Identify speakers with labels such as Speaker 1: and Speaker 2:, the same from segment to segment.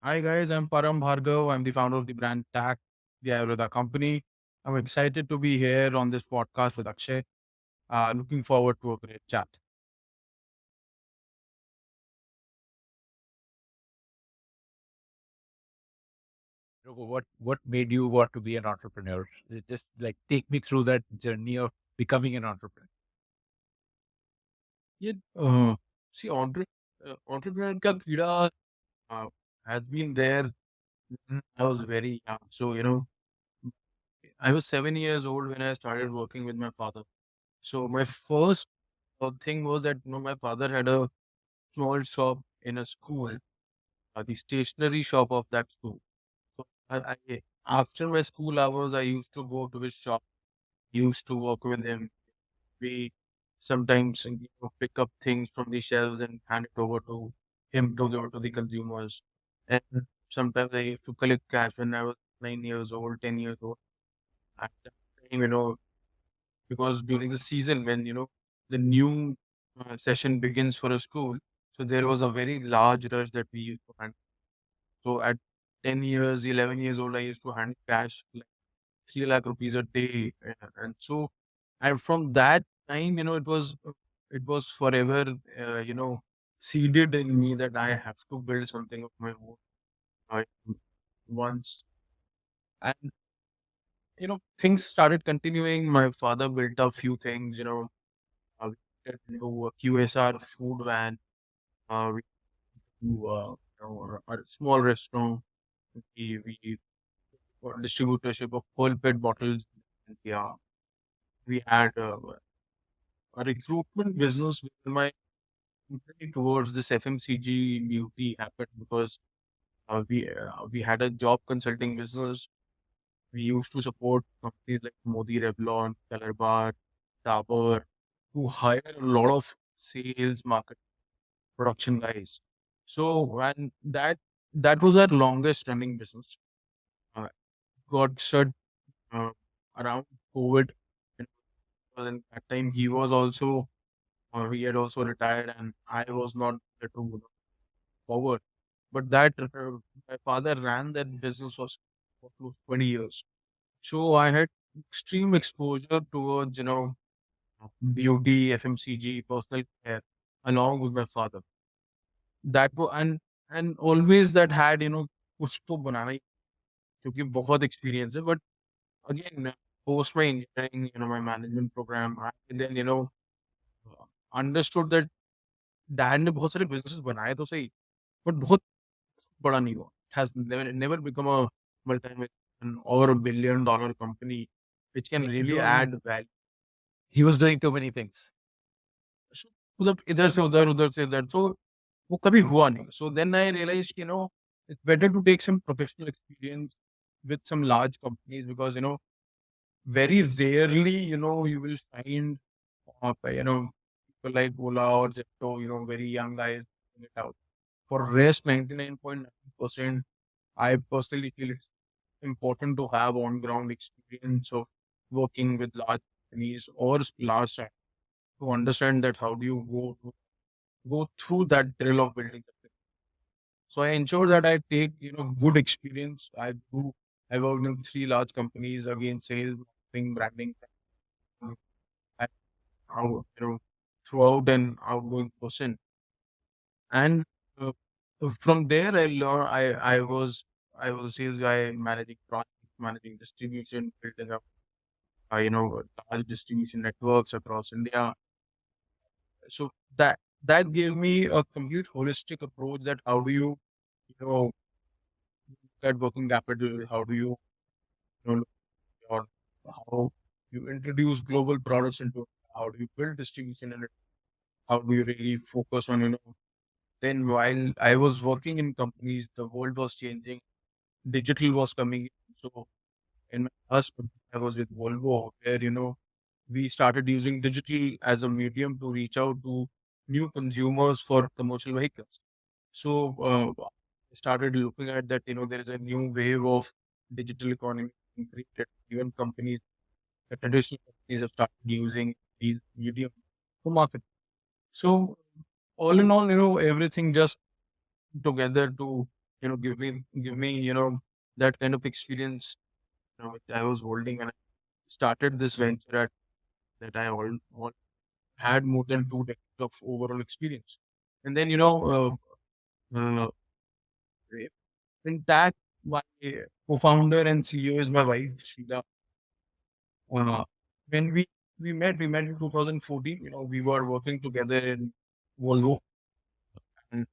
Speaker 1: Hi guys, I'm Param Bhargava. I'm the founder of the brand TAC, the Ayurveda Company. I'm excited to be here on this podcast with Akshay. Looking forward to a great chat.
Speaker 2: What made you want to be an entrepreneur? Just like take me through that journey of becoming an entrepreneur.
Speaker 1: Yeah, see, entrepreneur ka कीड़ा uh, has been there when I was very young. So, I was 7 years old when I started working with my father. So, my first thing was that, my father had a small shop in a school, the stationery shop of that school. So after my school hours, I used to go to his shop, used to work with him. We sometimes pick up things from the shelves and hand it over to him to give to the consumers. And sometimes I used to collect cash when I was 9 years old, 10 years old. At that time, because during the season when the new session begins for a school, so there was a very large rush that we used to handle. So at 10 years, 11 years old, I used to handle cash 3 lakh rupees a day. And so, and from that time, it was forever, seeded in me that I have to build something of my own. I, once, and, things started continuing. My father built a few things, we get into a QSR food van, we do, a small restaurant. We got distributorship of full pet bottles. Yeah, we had a recruitment business with my company towards this FMCG beauty happened because we had a job consulting business. We used to support companies like Modi, Revlon, Color Bar, Dabur, who hire a lot of sales, market, production guys. So and that was our longest running business. Uh, got shut uh, around COVID. And at that time, he had also retired, and I was not there to forward. But my father ran that business was for close to 20 years. So I had extreme exposure towards, beauty, FMCG, personal care, along with my father. That was and always that had, कुछ तो बनाना ही क्योंकि बहुत experience है. But again, post my engineering, my management program, I then, understood that dad ने बहुत सारे businesses बनाए तो सही, but बहुत बड़ा नहीं हुआ. It has never become a multi-million or $1 billion company which can really
Speaker 2: Doing,
Speaker 1: add value.
Speaker 2: he was doing too many things.
Speaker 1: So मतलब उधर से इधर तो वो कभी हुआ नहीं. So then I realized, it's better to take some professional experience with some large companies because very rarely you will find people like Ola or Zepto, very young guys doing it out. For rest 99.9%, I personally feel it's important to have on ground experience of working with large companies or large sites to understand that how do you go through that drill of building something. So I ensure that I take good experience. I worked in three large companies again, sales, marketing, branding, and how throughout an outgoing person. And uh, from there I learned I was a sales guy, managing projects, managing distribution, building up large distribution networks across India. So that gave me a complete holistic approach that how do you look at working capital, how do look at how you introduce global products into it, how do you build distribution in it, how do you really focus on then while I was working in companies, the world was changing, digital was coming in. So in my last company, I was with Volvo, where we started using digital as a medium to reach out to new consumers for commercial vehicles. So I started looking at that. There is a new wave of digital economy being created. Even companies, the traditional companies, have started using these medium to market. So all in all, everything just together to give me, that kind of experience, which I was holding, and I started this venture at that I all had more than 2 decades of overall experience. And then, uh, in that, my co-founder and CEO is my wife, Sheila. Uh, when we met in 2014. We were working together in Volvo, and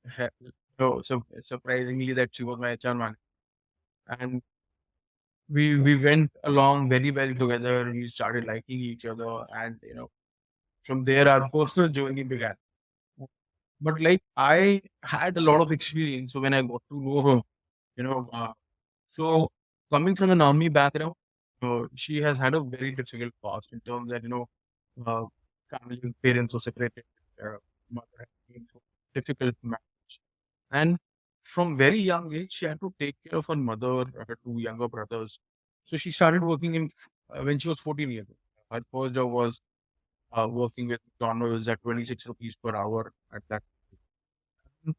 Speaker 1: surprisingly, that she was my HR manager. And we went along very well together. We started liking each other, and from there our personal journey began. But like, I had a lot of experience, so when I got to know her, you know, uh, so coming from an army background, she has had a very difficult past in terms that uh, family and parents were separated. Mother had been through difficult marriage, and from very young age, she had to take care of her mother, her two younger brothers. So she started working in when she was 14 years old. Her first job was working with McDonald's at 26 rupees per hour at that.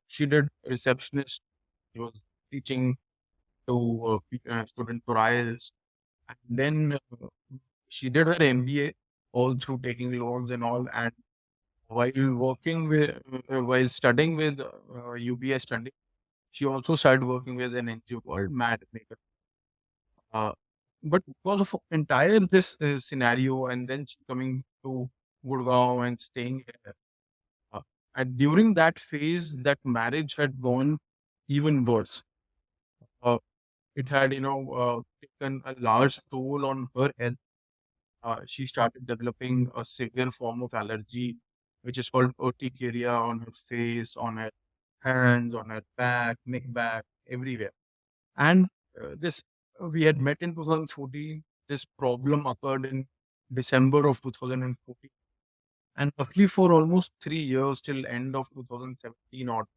Speaker 1: She did receptionist. She was teaching to student for IELTS. And then she did her MBA all through taking loans and all. And while working with, while studying with UBS studying, she also started working with an NGO called Mad Maker. Uh, but because of entire this scenario, and then she coming to Gurgaon and staying here, uh, and during that phase, that marriage had gone even worse. Uh, it had, taken a large toll on her health. She started developing a severe form of allergy, which is called urticaria on her face, on her hands, on her back, neck, back, everywhere. And this we had met in 2014. This problem occurred in December of 2014, and roughly for almost 3 years till end of 2017 or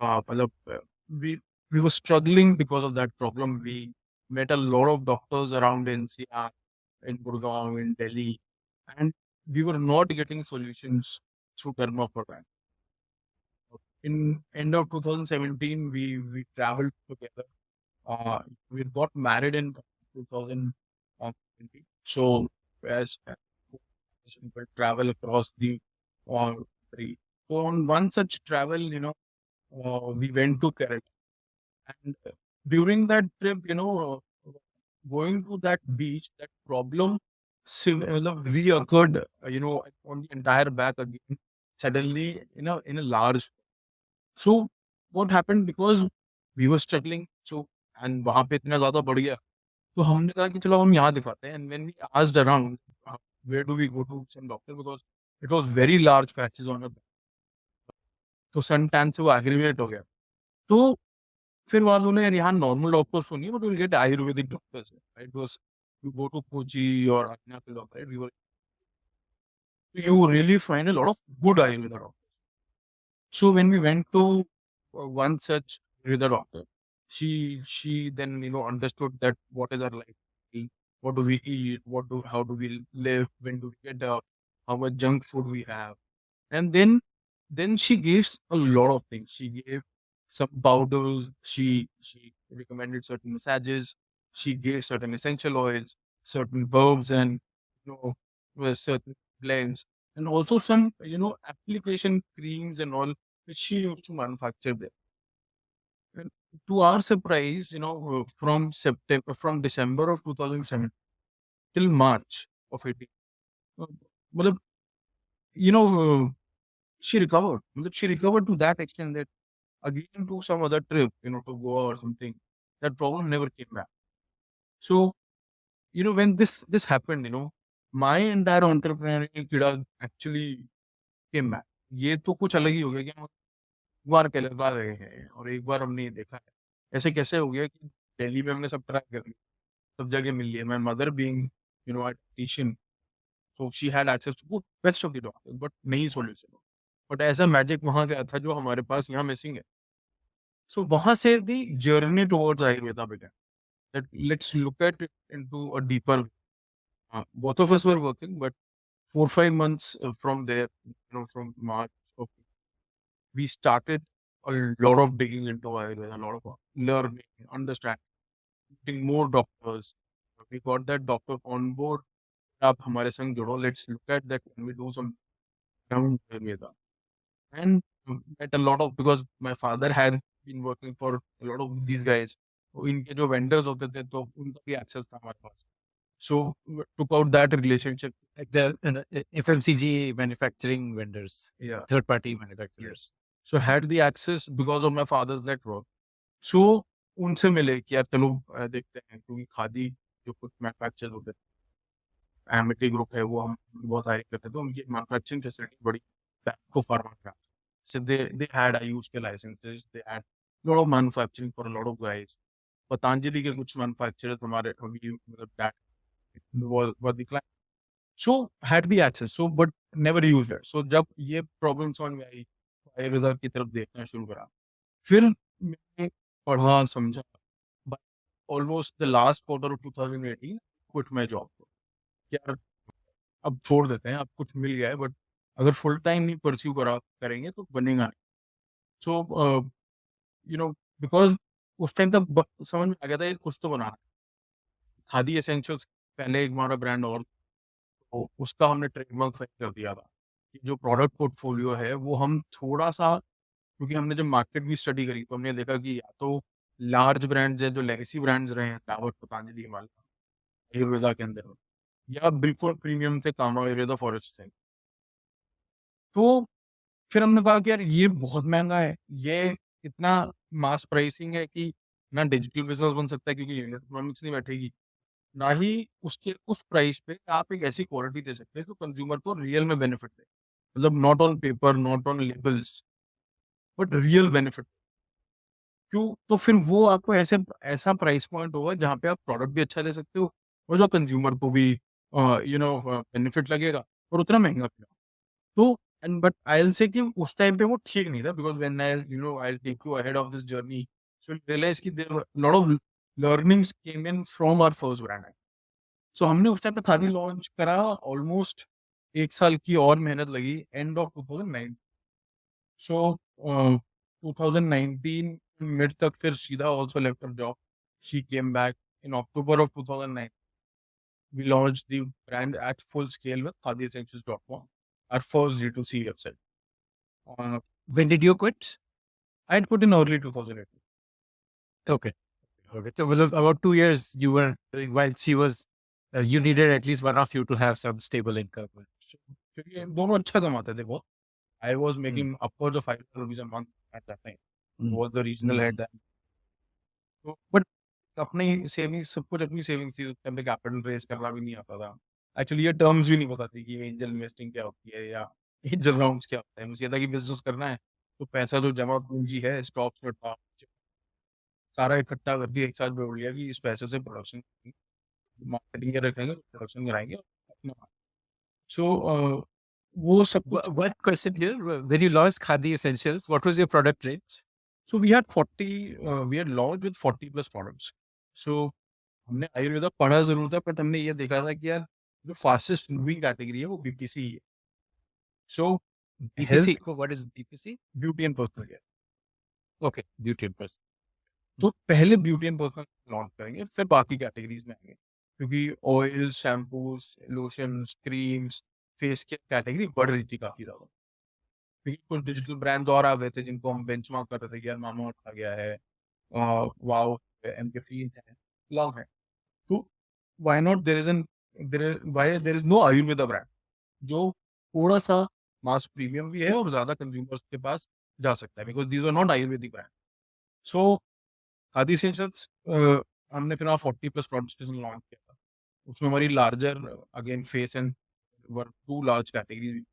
Speaker 1: मतलब, we we were struggling because of that problem. We met a lot of doctors around NCR, in Gurgaon, in Delhi, and we were not getting solutions through Dharma program. In end of 2017, we traveled together. Uh, we got married in 2017. So as people travel across the country. So on one such travel, we went to Kerala. And during that trip, going to that beach, that problem reoccurred, on the entire back again, suddenly, in a large. So what happened, because we were struggling, so and वहाँ पे इतना ज़्यादा बढ़ गया, तो हमने कहा कि चलो हम यहाँ दिखाते हैं. And when we asked around, where do we go to some doctor, because it was very large patches on her back. तो सन टैन से वो एग्रीवेट हो गया. तो फिर वहाँ बोले, यार यहाँ नॉर्मल डॉक्टर्स तो नहीं है, but will get ayurvedic doctors, right? Was you go to Kochi और अन्य के doctor, right? We were, you really find a lot of good Ayurveda doctors. So when we went to one such Ayurveda doctor, she then understood that what is our life, what do we eat, how do we live, when do we get up, how much junk food we have. And then she gives a lot of things. She gave some powders. She recommended certain massages. She gave certain essential oils, certain herbs, and certain blends, and also some application creams and all, which she used to manufacture there. And to our surprise, from December of 2007 till March of 18, uh, मतलब, you know, uh, she recovered. मतलब, she recovered to that extent that again to some other trip, to Goa or something, that problem never came back. So, when this happened, my entire entrepreneurial kida actually came back. ये तो कुछ अलग ही हो गया कि हम एक बार केरला गए हैं और एक बार हमने ये देखा है. ऐसे कैसे हो गया कि दिल्ली में हमने सब ट्राई कर लिया, सब जगह मिल लिया. माय मदर बीइंग अ टीचियन, so she had access to best of the doctor, but नहीं सॉल्यूशन. बट ऐसा मैजिक वहाँ गया था जो हमारे पास यहाँ मिसिंग है. So वहाँ से the journey towards Ayurveda began. That let's look at it into a deeper way. Both of us were working, but 4 5 months from there, from March, we started. a lot of digging into Ayurveda, a lot of learning, understanding, meeting more doctors. We got that doctor on board. आप हमारे संग जुड़ो. Let's look at that when we do some around Ayurveda. And met a lot of, because my father had been working for a lot of these guys. तो इनके जो vendors होते थे तो उनका भी access था हमारे पास. So took out that relationship.
Speaker 2: Like the FMCG manufacturing vendors,
Speaker 1: Yeah.
Speaker 2: third party
Speaker 1: Yes.
Speaker 2: manufacturers.
Speaker 1: So had the access because of my father's network. So उनसे मिले कि यार चलो देखते हैं, क्योंकि खादी जो कुछ मैन्युफैक्चर होते थे, एमिटी ग्रुप है वो हम बहुत हायरिंग करते थे, उनकी मैन्युफैक्चरिंग फैसिलिटी बड़ी को pharma. So they had Ayush के licenses, they had lot of manufacturing for a lot of guys. Patanjali के कुछ मैन्युफैक्चरर्स हमारे अभी मतलब that were the client. So had the access, so but never used it. So जब ये problem समझ में आई, आयुर्वेदा की तरफ देखना शुरू करा. फिर मैंने पढ़ा समझा. By almost the last quarter of 2018 quit my job. यार अब छोड़ देते हैं, अब कुछ मिल गया है, बट अगर फुल टाइम नहीं परस्यू करेंगे तो बनेगा नहीं. सो यू नो बिकॉज उस टाइम तक समझ में आ गया था ये कुछ तो बनाना है. खादी एसेंशियल्स पहले एक हमारा ब्रांड और, तो उसका हमने ट्रेडमार्क फाइल कर दिया था कि जो प्रोडक्ट पोर्टफोलियो है वो हम थोड़ा सा, क्योंकि हमने जब मार्केट की स्टडी करी तो हमने देखा कि या तो लार्ज ब्रांड्स हैं जो लेगेसी ब्रांड्स रहे हैं, डाबर, पतंजलि, हिमालय, आयुर्वेदा के अंदर, या बिल्कुल प्रीमियम थे, काम आयुर्वेदा, फॉरेस्ट से. तो फिर हमने कहा कि यार ये बहुत महंगा है, ये इतना मास प्राइसिंग है कि ना डिजिटल बिजनेस बन सकता है क्योंकि यूनिट इकोनॉमिक्स नहीं बैठेगी, ना ही उसके उस प्राइस पे आप एक ऐसी क्वालिटी दे सकते हैं तो कंज्यूमर को रियल में बेनिफिट दे. मतलब not on paper, not on labels, but real benefit. क्यों? तो फिर वो आपको ऐसे ऐसा प्राइस पॉइंट होगा जहाँ पे आप प्रोडक्ट भी अच्छा दे सकते हो और जो कंज्यूमर को भी बेनिफिट लगेगा और उतना महंगा भी. तो and but I will say कि उस टाइम पे वो ठीक नहीं था, because when I take you ahead of this journey, so realize कि there were lot of learnings came in from our first brand. So हमने उस टाइम पे खादी लॉन्च करा, ऑलमोस्ट 1 साल की और मेहनत लगी, एंड ऑफ 2009. सो 2019 मिड तक फिर सीधा also left her job. She came back in October of 2009. We launched the brand at full scale with khadiessentials.com, our first D2C website. Uh,
Speaker 2: When did you quit?
Speaker 1: I had put in early 2018.
Speaker 2: Okay. Okay. So it was about 2 years you were doing while she was, you needed at least one of you to have some stable income.
Speaker 1: So, क्योंकि दोनों अच्छा कमाते थे बहुत. I was
Speaker 2: Hmm.
Speaker 1: making upwards of 500 rupees a month at that time.
Speaker 2: Hmm.
Speaker 1: Was the regional
Speaker 2: Hmm.
Speaker 1: head then. तो but अपनी savings, सब कुछ अपनी सेविंग्स थी. उस टाइम पे कैपिटल रेज करना भी नहीं आता था. एक्चुअली ये टर्म्स भी नहीं पता थी कि एंजल इन्वेस्टिंग क्या होती है या एंजल राउंड्स क्या होता है. मुझे ये था कि बिजनेस करना है तो पैसा जो जमा पूंजी है स्टॉक्स में था, सारा इकट्ठा करके एक साथ जोड़ लिया कि इस पैसे से प्रोडक्शन, मार्केटिंग रखेंगे, प्रोडक्शन कराएंगे अपना. सो वो सब कुछ.
Speaker 2: One question here. When you launched Khadi Essentials, what was your product range?
Speaker 1: So we had 40, we had launched with 40 plus products. So हमने आयुर्वेदा पढ़ा जरूर था, बट हमने ये देखा था कि यार जो फास्टेस्ट मूविंग कैटेगरी है वो बीपीसी ही है. सो
Speaker 2: BPC.
Speaker 1: Health,
Speaker 2: What is BPC?
Speaker 1: Beauty and personal care.
Speaker 2: Okay. Beauty and person.
Speaker 1: तो पहले ब्यूटी एंड पर्सनल लॉन्च करेंगे, फिर बाकी कैटेगरीज में आएंगे, क्योंकि oil, shampoos, lotions, creams, face care category बढ़ रही थी काफी ज्यादा. क्योंकि कुछ डिजिटल ब्रांड्स और आ गए थे जिनको हम बेंचमार्क कर रहे थे कि यार मामा आ गया है, वाओ, एमके फील है, लव है. तो why not, there is no Ayurveda brand जो थोड़ा सा मास प्रीमियम भी है और ज्यादा कंज्यूमर्स के पास जा सकता है, because these are not ayurvedic brand. So Khadi essentials हमने फिर 40 प्लस प्रोडक्ट्स लॉन्च किया था. उसमें हमारी larger, again face and, were two large categories.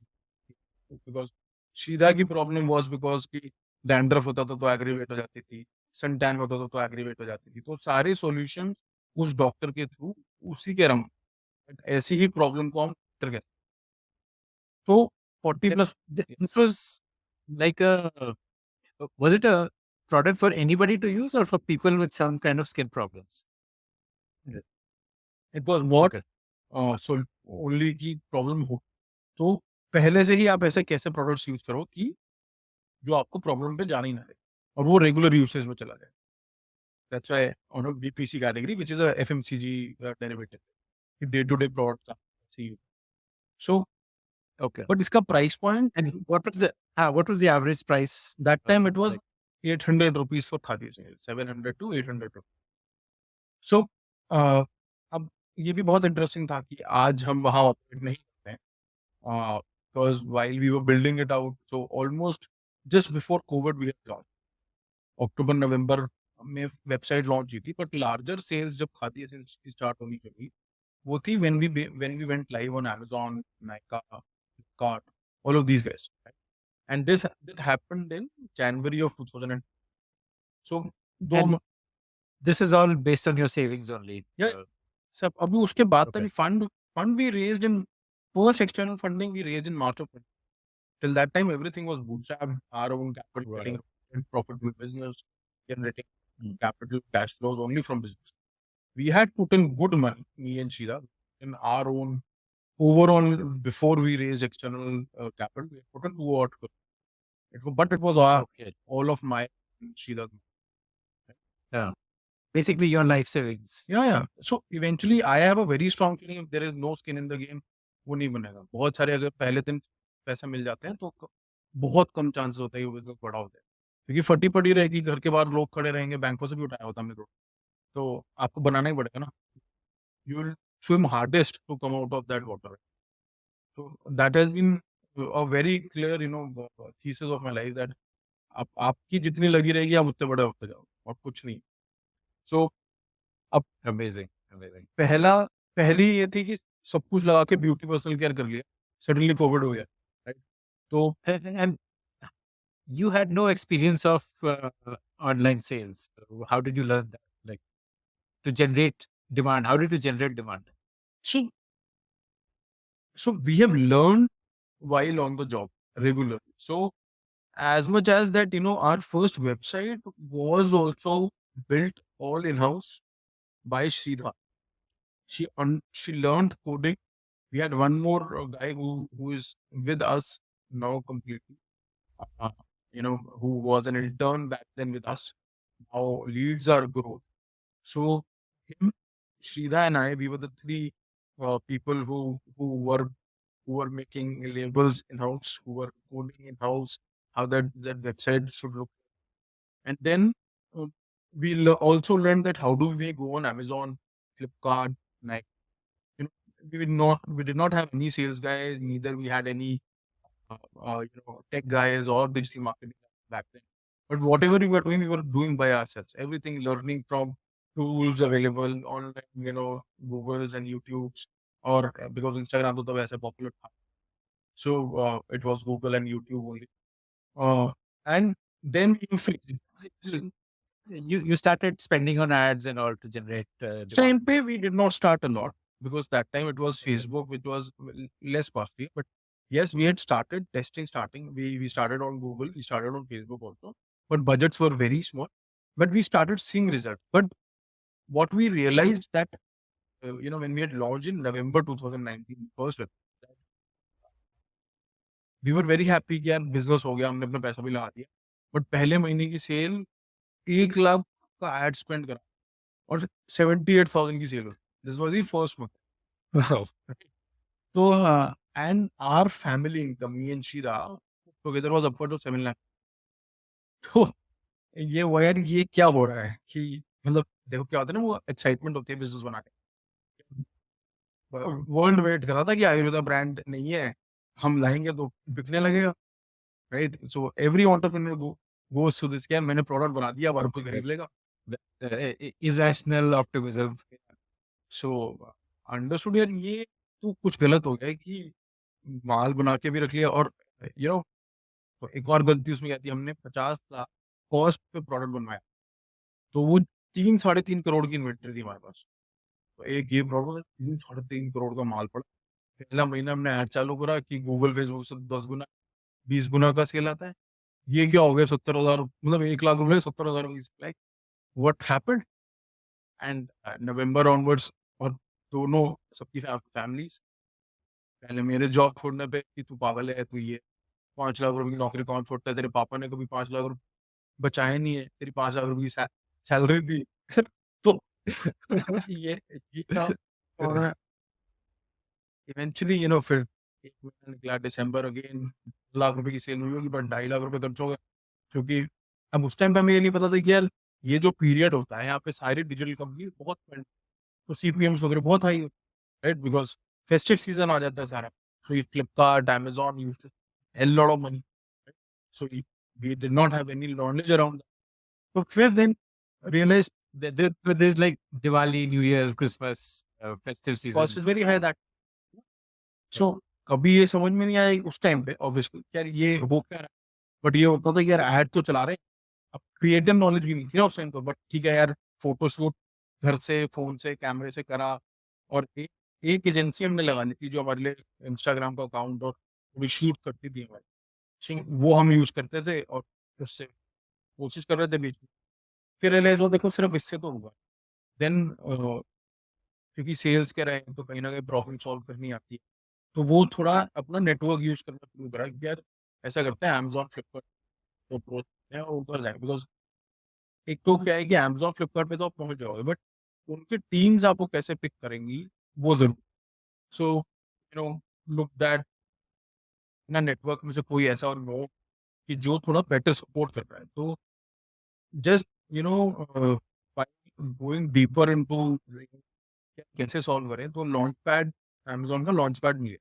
Speaker 1: Because शीदा की प्रॉब्लम वाज बिकॉज की डैंड्रफ होता था तो एग्रीवेट हो जाती थी, सन टैन होता था तो एग्रीवेट हो जाती थी. तो सारे सॉल्यूशन उस डॉक्टर के थ्रू, उसी के रंग, ऐसी ही प्रॉब्लम को हम डॉक्टर के, तो 40 plus.
Speaker 2: This was like was it a product for anybody to use or for people with some kind of skin problems?
Speaker 1: It was what,
Speaker 2: Okay.
Speaker 1: So only की प्रॉब्लम हो तो पहले से ही आप ऐसे कैसे प्रोडक्ट्स यूज करो कि जो आपको प्रॉब्लम पे जाने ही ना दे. और वो रेगुलर यूसेज में चला जाए. That's why on a BPC category, which is a FMCG derivative, day to day products. See, so
Speaker 2: Okay.
Speaker 1: but इसका price point
Speaker 2: And what was the average price?
Speaker 1: that time it was
Speaker 2: Like,
Speaker 1: 800 rupees for khadi sale, 700 to 800 rupees. So अब ये भी बहुत interesting था कि आज हम वहाँ ऑपरेट नहीं करते हैं, because while we were building it out, so almost just before COVID we had launched. अक्टूबर नवंबर में वेबसाइट लॉन्च हुई थी, बट लार्जर सेल्स जब खादी सेल्स की स्टार्ट होनी चाहिए वो थी when we went live on Amazon, Nykaa, Flipkart, all of these guys. Right? And this that happened in January of 2000. So दो
Speaker 2: and this is all based on your savings only.
Speaker 1: या सब अभी उसके बाद तक
Speaker 2: Okay.
Speaker 1: fund we raised in first external funding we raised in March of 20. Till that time everything was bootstrapped, our own capital,
Speaker 2: Right.
Speaker 1: getting profitable business, generating
Speaker 2: Mm.
Speaker 1: capital cash flows only from business. We had put in good money, me and Shira, in our own overall before we raised external capital. We had put in 2 odd crore. But it was
Speaker 2: Okay.
Speaker 1: all of my Shira's.
Speaker 2: Yeah. Basically your life savings.
Speaker 1: Yeah. So eventually, I have a very strong feeling if there is no skin in the game, वो नहीं बनेगा. बहुत सारे अगर पहले दिन पैसा मिल जाते हैं तो बहुत कम चांस होता है कि बिजनेस बड़ा होता है. क्योंकि फटी पड़ी रहेगी, घर के बाहर लोग खड़े रहेंगे, बैंकों से भी उठाया होता हमने तो आपको बनाना ही पड़ेगा ना. You will swim hardest to come out of that water. So that has been a very clear, thesis of my life that आपकी जितनी लगी रहेगी आप उतने बड़े होते जाओ और कुछ नहीं. So अब
Speaker 2: Amazing. Amazing.
Speaker 1: पहली ये थी कि सब कुछ लगा के ब्यूटी पर्सनल केयर कर लिया. सडनली कोविड हो गया, राइट? तो
Speaker 2: And you had no experience of online sales. So how did you learn that? Like to generate demand. How did you generate demand?
Speaker 1: so so we have learned while on the job regularly. So as much as that, our first website was also built all in house by Sridhar. She learned coding. We had one more guy who is with us now completely. Uh, who was an intern back then with us. Now leads our growth. So him, Sridhar, and I, we were the three people who were making labels in house, who were coding in house, how that website should look. And then uh, we also learned that how do we go on Amazon, Flipkart, Nike. We did not have any sales guys, neither we had any tech guys or digital marketing back then. But whatever we were doing by ourselves. Everything learning from tools available online, Googles and YouTubes, or because Instagram was वैसे popular था. So it was Google and YouTube only. And then we fixed.
Speaker 2: You started spending on ads and all to generate
Speaker 1: Time
Speaker 2: demand.
Speaker 1: pay we did not start a lot because that time it was
Speaker 2: Okay.
Speaker 1: Facebook, which was less costly. But yes, we had started testing. We started on Google, we started on Facebook also, but budgets were very small. But we started seeing results. But what we realized that when we had launched in November 2019 first web, we were very happy कि यार business हो गया, हमने अपना पैसा भी लगा दिया. बट पहले महीने की सेल 1 लाख का एड स्पेंड करा और 78,000 की सेल हुई. This was the first month.
Speaker 2: Wow.
Speaker 1: So, and our family income, me and Shira, together was upwards of 7 lakh. तो ये हुआ यार ये क्या हो रहा है कि मतलब देखो क्या होता है ना, वो एक्साइटमेंट होती है बिजनेस बनाने की. वर्ल्ड वेट कर रहा था कि आयुर्वेदा ब्रांड नहीं है, हम लाएंगे तो बिकने लगेगा, right? So every entrepreneur goes through this, क्या मैंने प्रोडक्ट बना दिया, अब हर कोई खरीद लेगा.
Speaker 2: Irrational optimism.
Speaker 1: सो अंडरस्टूड यार ये तो कुछ गलत हो गया है कि माल बना के भी रख लिया. और तो एक और गलती उसमें क्या थी, हमने 50 लाख कॉस्ट पे प्रोडक्ट बनवाया. तो वो 3-3.5 करोड़ की इन्वेंटरी थी हमारे पास. तो एक ये प्रोडक्ट 3-3.5 करोड़ का माल पड़ा. पहला महीना हमने ऐड चालू करा कि गूगल फेसबुक से 10 गुना 20 गुना का सेल आता है. ये क्या हो गया, 70,000, मतलब 1 लाख रुपए 70,000 की sale. Like what happened. And November onwards, और दोनों सबकी फैमिलीज, पहले मेरे जॉब छोड़ने पे कि तू पागल है, तू ये 5 लाख रुपए की नौकरी कौन छोड़ता है, तेरे पापा ने कभी 5 लाख बचाए नहीं है, तेरी 5 लाख रुपए की सैलरी थी। तो ये था। और इवेंचुअली फिर 1 महीना निकला, दिसंबर, अगेन 2 लाख रुपए की सेल हुई होगी, बट 2.5 लाख रुपए खर्च हो गए। क्योंकि अब उस टाइम पे हमें ये नहीं पता था कि यार ये जो पीरियड होता है यहाँ पे सारी डिजिटल कंपनी बहुत spend, तो सीपीएम्स वगैरह बहुत high, right, because festive season आ जाता है सारा। सो ये Flipkart, Amazon used to a lot of money, right? So we did not have any knowledge around that. So फिर then realized
Speaker 2: There's like Diwali, New Year, Christmas, festive
Speaker 1: cost
Speaker 2: season.
Speaker 1: is very high that. So कभी ये समझ में नहीं आया उस time पे obviously यार ये हो क्या रहा है, बट ये होता था कि यार ऐड तो चला रहे हैं। अब क्रिएटिव नॉलेज भी नहीं थी ना उस टाइम पे, बट ठीक है यार, फोटोशूट घर से फोन से कैमरे से करा। और एक एजेंसी हमने लगानी थी जो हमारे लिए इंस्टाग्राम का अकाउंट और पूरी शूट करती थी हमारी, वो हम यूज करते थे और उससे कोशिश कर रहे थे बीच में। फिर रियलाइज हुआ देखो सिर्फ इससे तो होगा। देन क्योंकि सेल्स के रहे हैं तो कहीं ना कहीं प्रॉब्लम सॉल्व करनी आती है, तो वो थोड़ा अपना नेटवर्क यूज करना शुरू करा कि यार ऐसा करते हैं, अमेजोन फ्लिपकार्ट तो अप्रोच है और ऊपर जाए। बिकॉज एक तो क्या है कि अमेजोन फ्लिपकार्ट पे तो आप पहुंच जाओगे, बट उनकी टीम्स आपको कैसे पिक करेंगी वो जरूर। सो लुक दैट ना नेटवर्क में से कोई ऐसा और नो कि जो थोड़ा बेटर सपोर्ट कर रहा है। तो जस्ट गोइंग डीपर इनटू कैसे सॉल्व करें, तो लॉन्च पैड, अमेजोन का लॉन्च पैड मिले,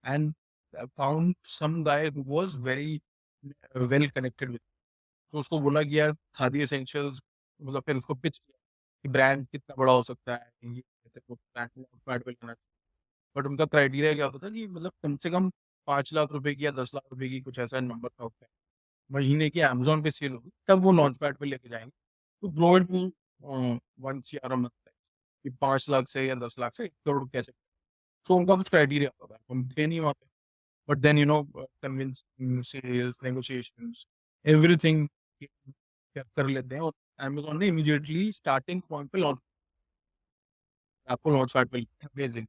Speaker 1: and found some guy who was very well connected with. तो उसको बोला कि यार खादी एसेंशियल्स, मतलब फिर उसको पिच किया कि ब्रांड कितना बड़ा हो सकता है, ये ब्रांड लॉन्च पैड पे लेना। बट उनका क्राइटेरिया क्या होता था कि मतलब कम से कम 5 लाख रुपए की या 10 लाख रुपए की कुछ ऐसा नंबर था उसका, महीने की अमेजोन पे सेल होगी तब वो लॉन्च पैड पे लेके जाएंगे। तो grow it to 1 CR month, कि 5 लाख से या 10 लाख से 1 करोड़ कैसे। तो उनका कुछ क्राइटेरिया होता था, हम थे नहीं वहाँ पे। But then convincing, sales, negotiations, everything कर लेते हैं। और अमेजोन ने इमीडिएटली स्टार्टिंग पॉइंट पे लॉन्च, आपको लॉन्च पैड पे।
Speaker 2: Amazing.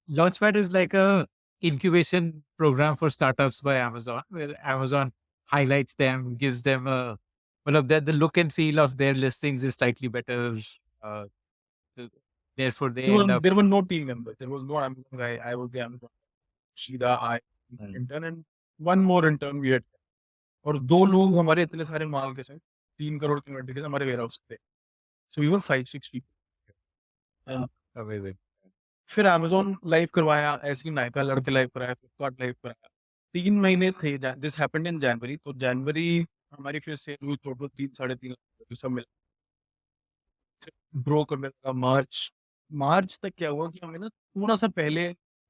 Speaker 2: Launchpad is like a incubation program for startups by Amazon, where Amazon highlights them, gives them a well, the look and feel of their listings is slightly better. Uh, so therefore, they
Speaker 1: There was
Speaker 2: end up.
Speaker 1: there were no team members. There was no Amazon guy. I was the Amazon Shida, I
Speaker 2: Mm.
Speaker 1: intern and one more intern we had। और 2 लोग हमारे इतने सारे माल के साथ 3 करोड़ की inventory के साथ हमारे वेयर हाउस थे। So we were 5-6 people.
Speaker 2: Amazing.
Speaker 1: फिर अमेजोन लाइव करवाया, ऐसे ही नायका लड़के लाइव कराया, फ्लिपकार्ट लाइव कराया। 3 महीने थे, दिस हैपेंड इन जनवरी, तो जनवरी हमारी फिर सेल हुई टोटल 3-3.5 लाख सब मिला, ग्रो करने लगा। मार्च मार्च तक क्या हुआ कि हमें ना थोड़ा सा पहले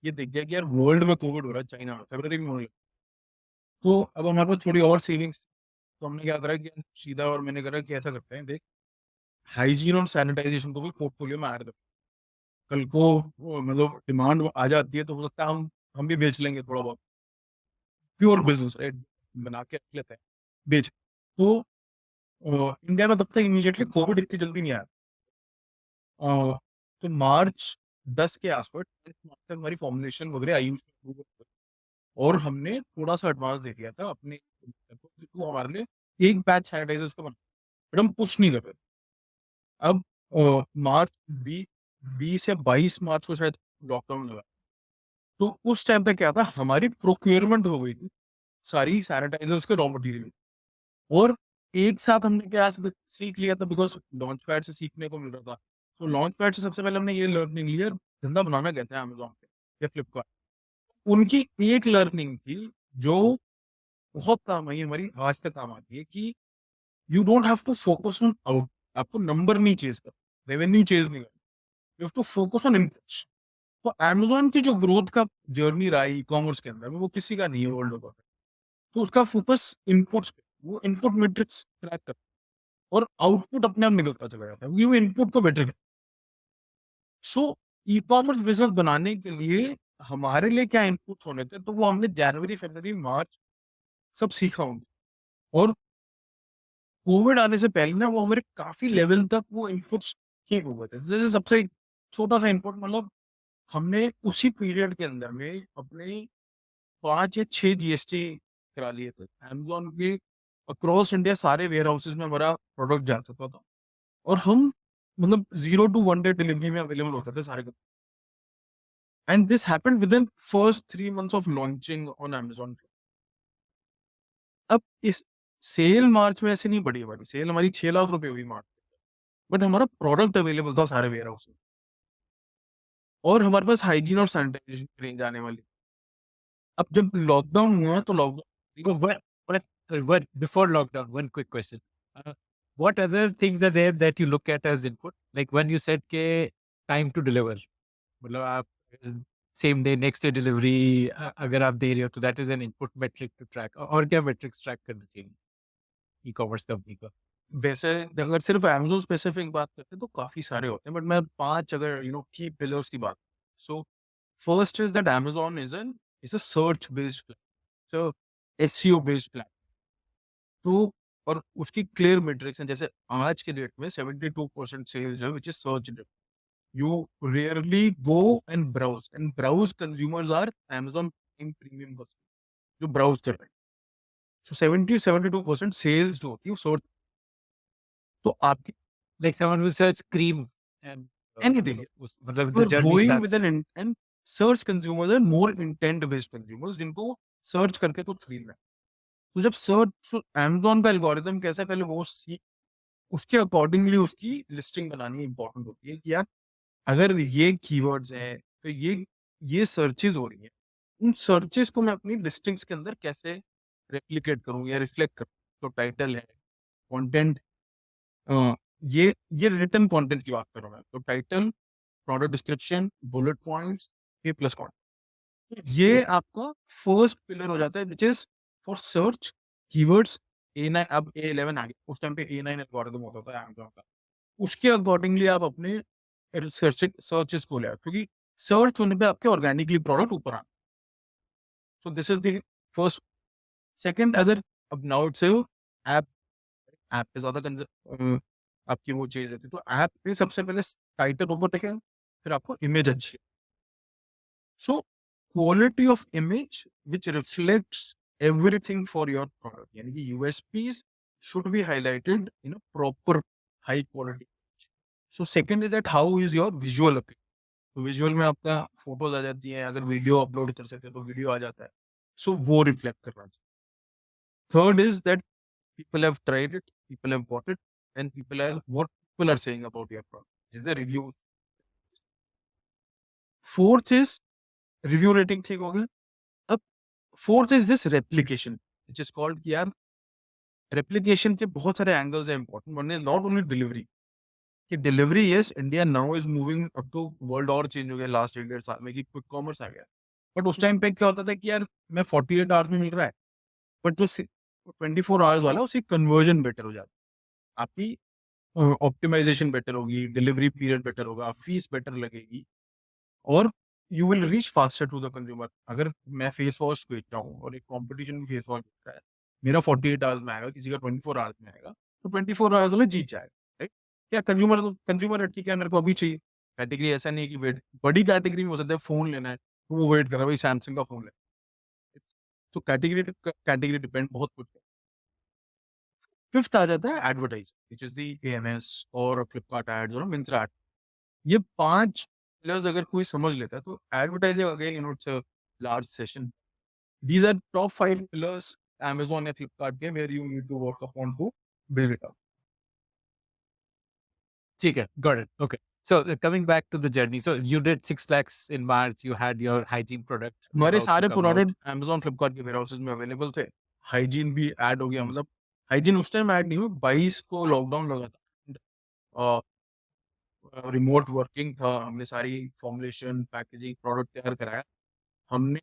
Speaker 1: ये दिख गया कि यार वर्ल्ड में कोविड हो रहा है, चाइना में फरवरी में होने लगा। तो अब हमारे पास थोड़ी और सेविंग्स, तो हमने क्या करा कि सीधा और मैंने करा कि ऐसा करते हैं, देख हाइजीन और सैनिटाइजेशन को भी पोर्टफोलियो में ऐड कर। कल को मतलब डिमांड आ जाती है तो हो सकता है हम भी बेच लेंगे थोड़ा बहुत, प्योर बिजनेस, राइट, बना के रख लेते हैं, बेच। तो इंडिया में तब तक इमीडिएटली कोविड इतनी जल्दी नहीं आया। तो मार्च 10 के आसपास तक हमारी फॉर्मुलेशन वगैरह आई, और हमने थोड़ा सा एडवांस दे दिया था अपने तो हमारे लिए एक बैच सैनिटाइजर्स का बना, बट हम पुश नहीं कर रहे। अब मार्च 20 या 22 मार्च को शायद लॉकडाउन लगा। तो उस टाइम पे क्या था, हमारी प्रोक्योरमेंट हो गई थी सारी सैनिटाइजर्स के रॉ मटेरियल। और एक साथ हमने क्या सीख लिया था, बिकॉज लॉन्च पैड से सीखने को मिल रहा था। तो लॉन्च पैड से सबसे पहले हमने ये लर्निंग लिया, धंधा बनाना कहते हैं अमेजोन पे या फ्लिपकार्ट। उनकी एक लर्निंग थी जो बहुत काम आई, हमारी आज तक काम आती है, कि you don't have to focus on out. आपको नंबर नहीं चेज कर, रेवेन्यू चेज नहीं करना, you have to focus on inputs. तो अमेजोन की जो ग्रोथ का जर्नी रहा है ई कॉमर्स के अंदर, वो किसी का नहीं है वर्ल्ड ओवर। तो उसका फोकस इनपुट्स पे, वो इनपुट मैट्रिक्स ट्रैक कर, और आउटपुट अपने आप निकलता चला जाता है क्योंकि वो इनपुट को बेटर कर। सो ई कॉमर्स बिजनेस बनाने के लिए हमारे लिए क्या इनपुट होने थे, तो वो हमने जनवरी, फरवरी, मार्च सब सीखा होंगे। और कोविड आने से पहले ना वो हमारे काफी लेवल तक वो इनपुट्स ठीक हो गए थे। जैसे सबसे छोटा सा इनपुट, मतलब हमने उसी पीरियड के अंदर में अपने 5 या 6 जीएसटी करा लिए थे अमेजोन के। अक्रॉस इंडिया सारे वेयर हाउसेज में हमारा प्रोडक्ट जा सकता था, और हम मतलब 0 to 1 day डिलीवरी में अवेलेबल होते थे सारे। And this happened with in first 3 months of launching on Amazon। अब इस सेल मार्च में ऐसे नहीं बढ़ी हमारी सेल, हमारी 6 लाख रुपए हुई मार्च, बट हमारा प्रोडक्ट अवेलेबल था सारे वेयर हाउस में, और हमारे पास हाइजीन और सैनिटाइजेशन की रेंज आने वाली। अब जब लॉकडाउन हुआ तो
Speaker 2: So
Speaker 1: lockdown
Speaker 2: what before lockdown? One quick question. Uh, what other things are there that you look at as input? Like when you said के time to deliver, मतलब आप same day next day delivery अगर आप दे रहे हो तो that is an input metric to track. और क्या metrics track करना चाहिए e-commerce company को?
Speaker 1: वैसे अगर सिर्फ Amazon स्पेसिफिक बात करते हैं तो काफी सारे होते हैं, बट मैं 5 अगर की पिलर्स की बात, so first is that Amazon is a search based, so SEO based platform. तो और उसकी क्लियर मेट्रिक्स हैं, जैसे आज के डेट में 72% सेल्स है which is search. You rarely go and browse consumers are Amazon premium customer जो ब्राउज कर रहे हैं। सो 72% सेल्स जो होती है वो सर्च। तो आपकी
Speaker 2: Like someone will search cream and
Speaker 1: anything,
Speaker 2: मतलब
Speaker 1: you
Speaker 2: the
Speaker 1: are
Speaker 2: journey
Speaker 1: going with
Speaker 2: starts.
Speaker 1: an and search consumers are more intent based consumers जिनको सर्च करके कुछ खरीदना है। तो जब सर्च Amazon का एल्गोरिदम कैसा है, पहले वो सीख उसके अकॉर्डिंगली उसकी लिस्टिंग बनानी इंपॉर्टेंट होती है कि यार अगर ये कीवर्ड्स हैं तो ये सर्चेज हो रही हैं, उन सर्चेस को मैं अपनी लिस्टिंग्स के अंदर कैसे रेप्लिकेट करूं या रिफ्लेक्ट करूं। तो टाइटल है, कंटेंट, ये रिटन कंटेंट की बात कर रहा हूं मैं, तो title, product description, bullet points, A plus content, ये आपका फर्स्ट पिलर हो जाता है which is for search keywords. A9, अब A11 आ गया, उस टाइम पे A9 एल्गोरिथम होता था Amazon का, उसके अकॉर्डिंगली आप अपने सर्चेस को ले आओ, क्योंकि सर्च होने पे आपके ऑर्गेनिकली प्रोडक्ट ऊपर आए। So this is the first. Second, अगर अब नाउ इट्स ऐप, ऐप पे ज्यादा आपकी वो चीज रहती है, तो ऐप पे सबसे पहले टाइटल ऊपर देखें, फिर आपको इमेज अच्छी। So quality of image which reflects everything for your product, यानी कि USPs should be highlighted in a proper high quality. So second is that how is your visual appearance. तो विजुअल में आपका फोटोज आ जाती है, अगर video upload कर सकते हैं तो वीडियो आ जाता है, सो वो रिफ्लेक्ट करना चाहिए। Third is that people have tried it, people have bought it, and people are what people are saying about your product. Is the reviews. Fourth is review rating ठीक हो गया। अब fourth is this replication, which is called कि यार replication के बहुत सारे angles हैं important. One is not only delivery, कि delivery yes India now is moving अब तो world और change हो गया लास्ट 1-1.5 साल में कि quick commerce आ गया। बट उस टाइम पे क्या होता था कि यार मैं 48 आवर्स में मिल रहा है, बट जो 24 आवर्स वाला उसकी कन्वर्जन बेटर हो जाती है, आपकी ऑप्टिमाइजेशन बेटर होगी, डिलीवरी पीरियड बेटर होगा, फीस बेटर लगेगी, और you will reach faster to the consumer. अगर मैं फेस वॉश बेच रहा हूँ और एक कॉम्पिटिशन में फेस वॉश बेच रहा है, मेरा 48 आवर्स में आएगा, किसी का 24 आवर्स में आएगा, तो 24 आवर्स वाला जीत जाएगा, राइट। क्या कंज्यूमर है, ठीक है, मेरे को अभी चाहिए। कैटेगरी ऐसा नहीं है कि वेट, बड़ी कैटेगरी में हो सकता है फोन लेना है तो वो वेट कर रहा है, भाई सैमसंग का फोन लेना है। तो कैटेगरी कैटेगरी डिपेंड बहुत कुछ है। फिफ्थ आ जाता है advertising, which is the AMS और फ्लिपकार्ट एड्स और मिंत्रा। ये 5 पिलर्स अगर कोई समझ लेता है तो advertising again it's a large session. These are top 5 pillars Amazon या फ्लिपकार्ट के where you need to work upon to build it up.
Speaker 2: ठीक है, got it. Okay. So coming back to the journey. So you did 6 lakhs in March. You had your hygiene product
Speaker 1: हमारे
Speaker 2: about to
Speaker 1: सारे
Speaker 2: come out.
Speaker 1: Product Amazon Flipkart के वेयरहाउसेज में available थे। Hygiene भी add हो गया,
Speaker 2: Hmm.
Speaker 1: मतलब हाइजीन उस टाइम ऐड नहीं हुआ, 22 को लॉकडाउन लगा था, रिमोट वर्किंग था, हमने सारी फॉर्मुलेशन पैकेजिंग प्रोडक्ट तैयार कराया, हमने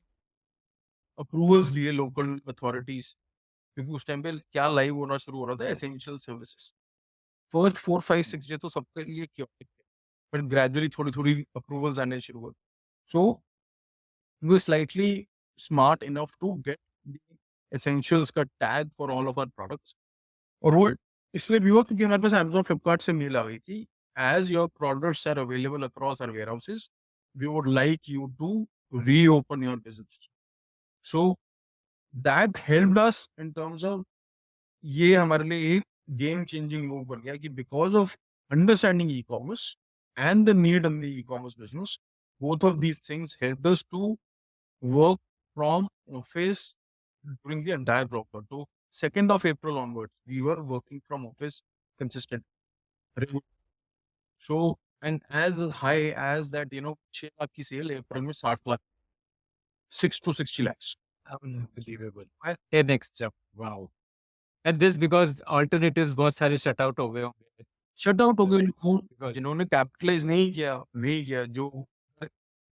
Speaker 1: अप्रूवल्स लिए लोकल अथॉरिटीज, क्योंकि उस टाइम पे क्या लाइव होना शुरू हो रहा था, एसेंशियल सर्विसेज। फर्स्ट 4-5-6 डे तो सबके लिए chaotic थे, but ग्रेजुअली थोड़ी थोड़ी अप्रूवल्स आने शुरू हुए। So we slightly smart enough to get essentials का tag for all of our products, और वो इसलिए भी हुआ क्योंकि हमारे पास Amazon फ्लिपकार्ट से मेल आ गई थी, as your products are available across our warehouses, we would like you to reopen your business. So that helped us in terms of ये हमारे लिए एक गेम चेंजिंग मूव बन गया कि because of understanding e commerce and the need in the e commerce business, both of these things helped us to work from office during the entire lockdown. So 2nd of April onwards, we were working from office consistent. So and as high as that, 6 lakh की cell अप्रैल में 60 lakh, 6 to 60 lakhs.
Speaker 2: Unbelievable. 10x jump. Wow. And this because alternatives बहुत सारे shut out हो गए होंगे
Speaker 1: shut out हो गए
Speaker 2: because
Speaker 1: जिन्होंने कैपिटलाइज नहीं किया जो।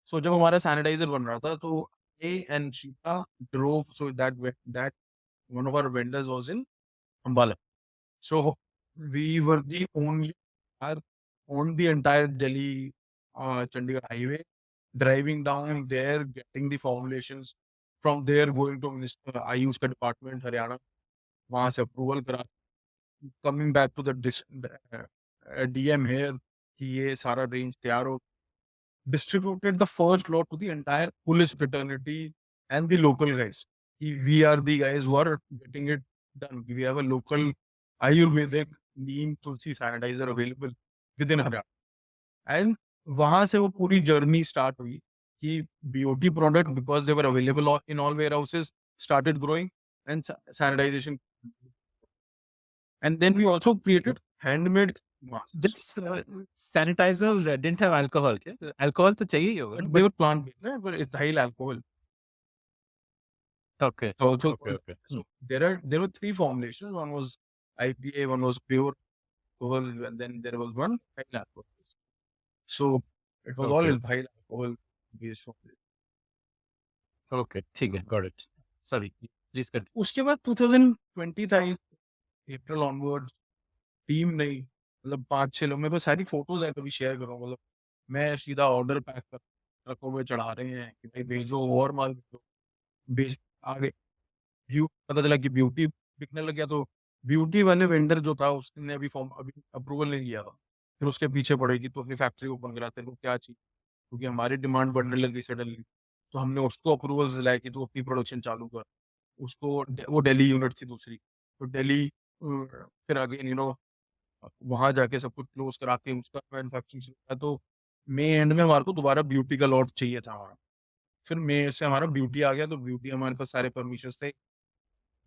Speaker 1: सो जब हमारा सैनिटाइजर बन रहा था तो ए and Sheela drove, so that one of our vendors was in Ambala. So we were the only car on the entire Delhi Chandigarh highway, driving down there, getting the formulations from there, going to Minister Ayush का department Haryana, वहाँ से approval करा, coming back to the DM here कि ये सारा range तैयार हो, distributed the first lot to the entire police fraternity and the local guys. We are the guys who are getting it done. We have a local Ayurvedic neem tulsi sanitizer available within Haryana. And वहां से वो पूरी journey start हुई कि BOT product, because they were available in all warehouses, started growing, and sanitization. And then we also created handmade masks.
Speaker 2: this sanitizer didn't have alcohol क्या alcohol तो चाहिए ही होगा
Speaker 1: But
Speaker 2: ना
Speaker 1: they were plant-based, but ethyl alcohol.
Speaker 2: okay
Speaker 1: Also,
Speaker 2: okay
Speaker 1: so there were three formulations. One was IPA, one was pure alcohol, and then there was one ethyl alcohol. So it was all
Speaker 2: okay
Speaker 1: ethyl alcohol based formulation.
Speaker 2: okay ठीक है got it sorry please continue
Speaker 1: उसके बाद 2020 था, अप्रैल onward, team नहीं, मतलब 5-6 लोग, मेरे पास सारी फोटोज है, कभी शेयर करूँ, मतलब मैं सीधा ऑर्डर पैक कर ट्रकों में चढ़ा रहे हैं कि भाई भेजो और माल भेजो, भेज आगे पता चला कि ब्यूटी बिकने लग गया, तो ब्यूटी वाले वेंडर जो था उसने अभी अप्रूवल नहीं किया था, फिर उसके पीछे पड़ेगी तो अपनी फैक्ट्री ओपन करा, तेरे को क्या चाहिए, क्योंकि हमारी डिमांड बढ़ने लगी सडनली, तो हमने उसको अप्रूवल्स दिलाए कि तू अपनी प्रोडक्शन चालू कर, उसको वो दिल्ली यूनिट थी दूसरी, तो दिल्ली फिर अगेन वहां जाके सब कुछ क्लोज करा के उसका मैन्युफैक्चरिंग शुरू किया, तो मई एंड में हमारे को दोबारा ब्यूटी का लॉट चाहिए था हमारा, फिर मई से हमारा ब्यूटी आ गया, तो ब्यूटी हमारे पास सारे परमिशन थे,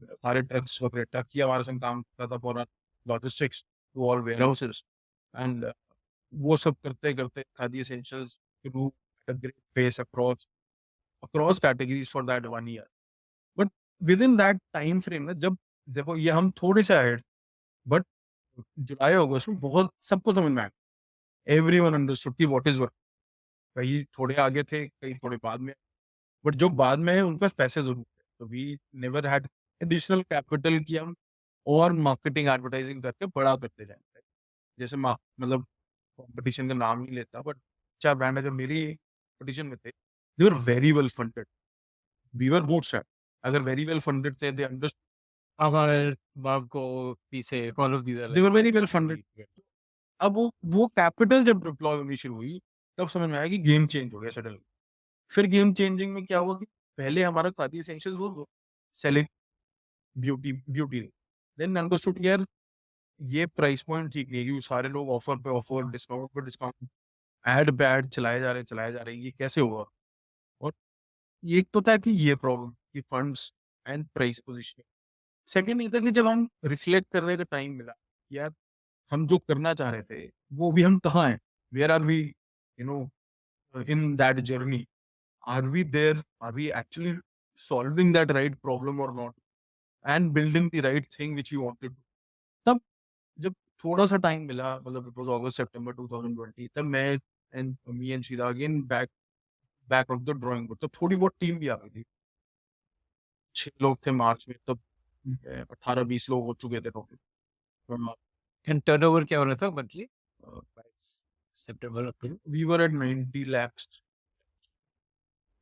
Speaker 1: सारे ट्रक्स वगैरह, ट्रक ही हमारे संग काम करता था for logistics to all warehouses, and वो सब करते करते Khadi Essentials grew at a great pace across categories for that 1 year. But within that time frame ना, जब देखो ये हम थोड़े से ahead, बट जुलाई अगस्त में बहुत सबको समझ में आया, एवरीवन अंडरस्टूड कि व्हाट इज वर्क, कई थोड़े आगे थे, कई थोड़े बाद में, बट जो बाद में है उनके पास पैसे जरूर थे, तो we never had additional capital कि हम और मार्केटिंग एडवर्टाइजिंग करके बड़ा करते जाए, जैसे मतलब कंपटीशन का नाम नहीं लेता, बट 4 ब्रांड अगर मेरी कंपटीशन में थे, they were very well funded, we were bootstrap, अगर वेरी वेल फंडेड थे, दे अंडरस्टूड,
Speaker 2: हमारे बाप को पीछे all of these are
Speaker 1: they
Speaker 2: like
Speaker 1: were very well funded. अब वो कैपिटल जब डिप्लॉय होनी शुरू हुई, तब समझ में आया कि गेम चेंज हो गया सडनली. फिर गेम चेंजिंग में क्या हुआ कि पहले हमारा खादी एसेंशियल्स वो सेलिंग ब्यूटी, देन अंडरस्टूड यार ये प्राइस पॉइंट ठीक नहीं है, क्योंकि सारे लोग ऑफर पे ऑफर, डिस्काउंट पे डिस्काउंट, एड बैड चलाए जा रहे हैं, ये कैसे होगा. और ये एक तो था कि ये प्रॉब्लम कि funds and price positioning. Second ये था कि जब हम रिफ्लेक्ट करने का टाइम मिला, यार हम जो करना चाह रहे थे वो भी हम कहाँ हैं, where are we, you know in that journey, are we there, are we actually solving that right problem और not, and building the right thing which you wanted. तब जब थोड़ा-सा टाइम मिला, मतलब इट वाज़ अगस्त सितंबर 2020, तब मैं and me and Sheela again back of the drawing board, तब थोड़ी बहुत टीम भी आ गई थी. 6 लोग थे मार्च में, तब 18-20 लोग हो चुके थे टोटल.
Speaker 2: and turnover क्या हो रहा था monthly by September October
Speaker 1: we were at 90 lakhs,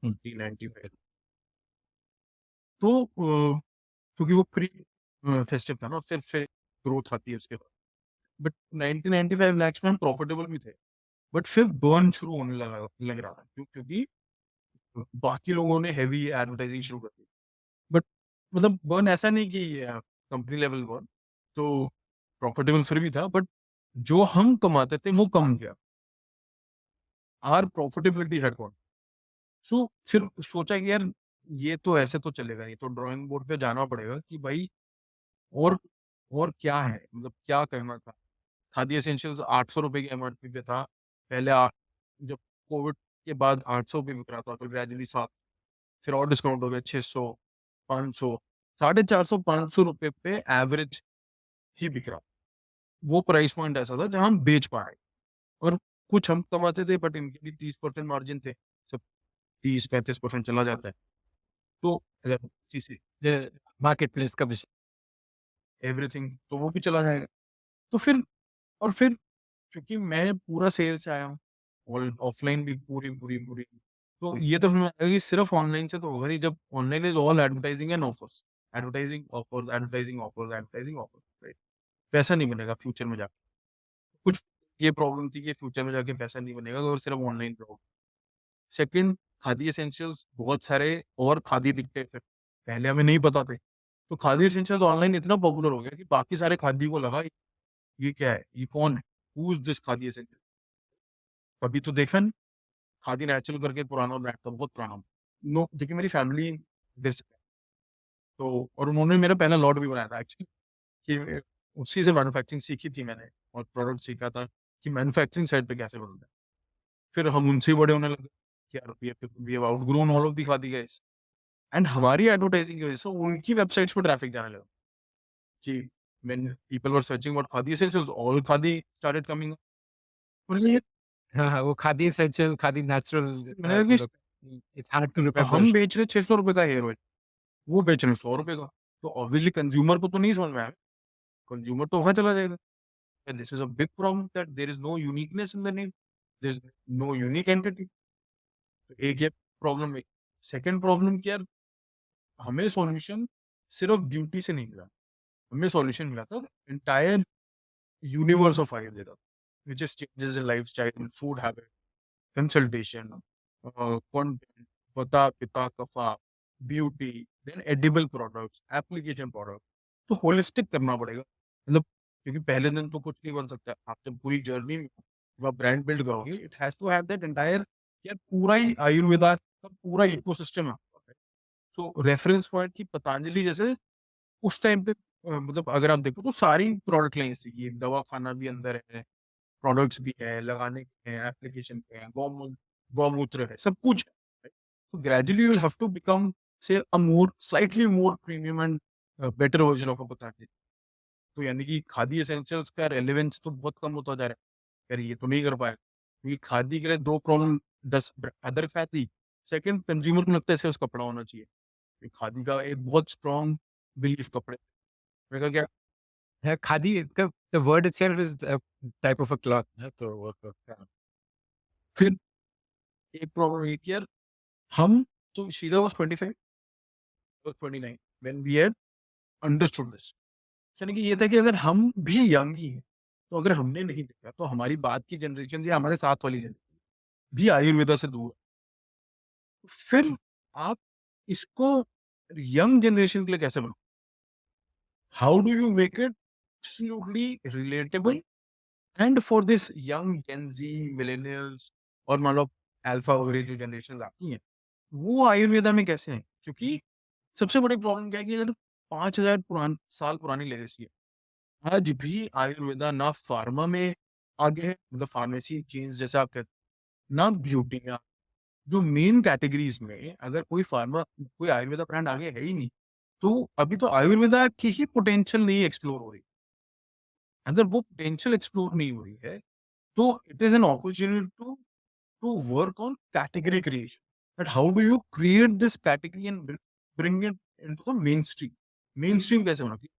Speaker 1: 90-95. तो क्योंकि वो प्री फेस्टिव था ना, फिर ग्रोथ आती है उसके बाद, बट 90-95 lakhs में हम प्रॉफिटेबल भी थे, बट फिर बर्न शुरू होने लग रहा था, क्योंकि बाकी लोगों ने हेवी एडवर्टाइजिंग शुरू कर दी, बट मतलब बर्न ऐसा नहीं कि कंपनी लेवल पर, तो प्रॉफिटेबल फिर भी था, बट जो हम कमाते थे वो कम गया। Our profitability had gone. So फिर सोचा कि यार ये तो ऐसे तो चलेगा नहीं, तो ड्राइंग बोर्ड पे जाना पड़ेगा कि भाई और और क्या है, मतलब क्या करना था। खादी एसेंशियल्स 800 रुपए की एमआरपी पे था पहले, जब कोविड के बाद 800 पे बिक रहा था, फिर ग्रेजुअली 7, फिर और डिस्काउंट हो गया 600, 500, 450, 500 रुपए पे एवरेज ही बिक रहा। वो प्राइस पॉइंट ऐसा था जहां हम बेच पाए, और कुछ हम कमाते थे, बट इनके भी 30% मार्जिन थे, सब 30-35% चला जाता है। तो अगर इसी से
Speaker 2: मार्केट प्लेस का विषय।
Speaker 1: एवरीथिंग तो वो भी चला जाएगा। तो फिर और फिर क्योंकि मैं पूरा सेल से आया हूँ, और ऑफलाइन भी पूरी पूरी पूरी, तो ये तो फिर मैं कि सिर्फ ऑनलाइन से तो होगा नहीं, जब online is all advertising and offers, advertising offers, advertising offers, advertising offers, right? पैसा नहीं बनेगा फ्यूचर में जाके। कुछ ये प्रॉब्लम थी कि फ्यूचर में जाके पैसा नहीं बनेगा और सिर्फ ऑनलाइन पे होगा। सेकंड, खादी एसेंशियल्स बहुत सारे और खादी दिखते थे, पहले हमें नहीं पता थे। तो खादी एसेंशियल्स ऑनलाइन इतना पॉपुलर हो गया कि बाकी सारे खादी को लगा ये क्या है, ये कौन है, who is this khadi essential. कभी तो देखा नहीं। खादी नेचुरल करके पुराना ब्रांड था, बहुत पुराना। नो, देखिए मेरी फैमिली दिस, तो और उन्होंने मेरा पहला लॉट भी बनाया था एक्चुअली, कि उसी से मैन्युफैक्चरिंग सीखी थी मैंने, और प्रोडक्ट सीखा था कि मैन्युफैक्चरिंग साइड पे कैसे बनता है। फिर हम उनसे बड़े होने लगे कि यार we have outgrown all of the Khadi guys. And हमारी एडवर्टाइजिंग की वजह से उनकी वेबसाइट्स पर ट्रैफिक जाने लगा, कि when people were searching about khadi essentials, all khadi started coming up। मैंने
Speaker 2: हाँ, हाँ, वो खादी एसेंशियल, खादी नेचुरल
Speaker 1: मैंने कहा
Speaker 2: मतलब इट्स हार्ड टू
Speaker 1: कि
Speaker 2: रिमेंबर।
Speaker 1: हम बेच रहे 600 रुपए का हेयर ऑयल, वो बेच रहे 100 रुपए का, तो ऑब्वियसली कंज्यूमर को तो नहीं समझ में आया। कंज्यूमर तो वहां चला जाएगा। This is a big problem that there is no uniqueness in the name, there is no unique entity. तो एक ये प्रॉब्लम है। सेकंड प्रॉब्लम क्या, हमें सॉल्यूशन सिर्फ ब्यूटी से नहीं मिला, हमें सॉल्यूशन मिला था entire universe of Ayurveda, which is changes in lifestyle, food habit, consultation, content, vata, pitta, kapha, beauty, then edible products, application products। तो होलिस्टिक करना पड़ेगा, मतलब क्योंकि पहले दिन तो कुछ नहीं बन सकता। आप जब पूरी जर्नी में जब आप ब्रांड बिल्ड करोगे, it has to have that entire, यार पूरा ही आयुर्वेदा का पूरा इकोसिस्टम है आपका। सो रेफरेंस पॉइंट की पतंजलि जैसे उस टाइम पे, मतलब अगर आप देखो तो सारी प्रोडक्ट लाइन्स थी, ये दवा खाना भी अंदर है, प्रोडक्ट्स भी है, लगाने के हैं, एप्लीकेशन के हैं, गौमूत्र है, सब कुछ है। तो gradually you will have to become say a more slightly more premium and better version of a Patanjali. तो यानी कि खादी एसेंशियल्स का रेलेवेंस तो बहुत कम होता जा रहा है, यार ये तो नहीं कर पाएगा, क्योंकि खादी के लिए दो प्रॉब्लम, 10 अदर फैती। सेकंड, कंज्यूमर को लगता है इसका कपड़ा होना चाहिए, ये खादी का एक बहुत स्ट्रॉन्ग बिलीफ कपड़े। मैंने कहा क्या,
Speaker 2: है खादी का the word itself is type of a cloth है, तो वो तो
Speaker 1: क्या? फिर एक प्रॉब्लम ये कि यार हम, तो Sheela was 25, 29 when we had understood this. यानी कि ये था कि अगर हम भी यंग ही हैं, तो अगर हमने नहीं देखा तो हमारी बाद की जनरेशन या हमारे साथ वाली जनरेशन भी आयुर्वेदा से दूर है। फिर आप इसको यंग जनरेशन के लिए कैसे बनाओ? How do you make it absolutely relatable and for this young gen Z, millennials, और मान लो अल्फा वगैरह जो जनरेशन आती हैं, वो आयुर्वेदा में कैसे हैं? क्योंकि सबसे बड़ी प्रॉब्लम क्या है कि अगर 5000 साल पुरानी लेगेसी है, आज भी आयुर्वेदा ना फार्मा में आगे है, मतलब फार्मेसी चेन्स जैसे आप कहते हैं, ना ब्यूटी में। जो मेन कैटेगरीज में अगर कोई फार्मा, कोई आयुर्वेदा ब्रांड आगे है ही नहीं, तो अभी तो आयुर्वेदा की ही पोटेंशियल नहीं एक्सप्लोर हो रही। अगर वो पोटेंशियल एक्सप्लोर नहीं हो रही है, तो it is an opportunity to work on category creation, that how do you create this category and bring it into the mainstream। mainstream कैसे होना चाहिए?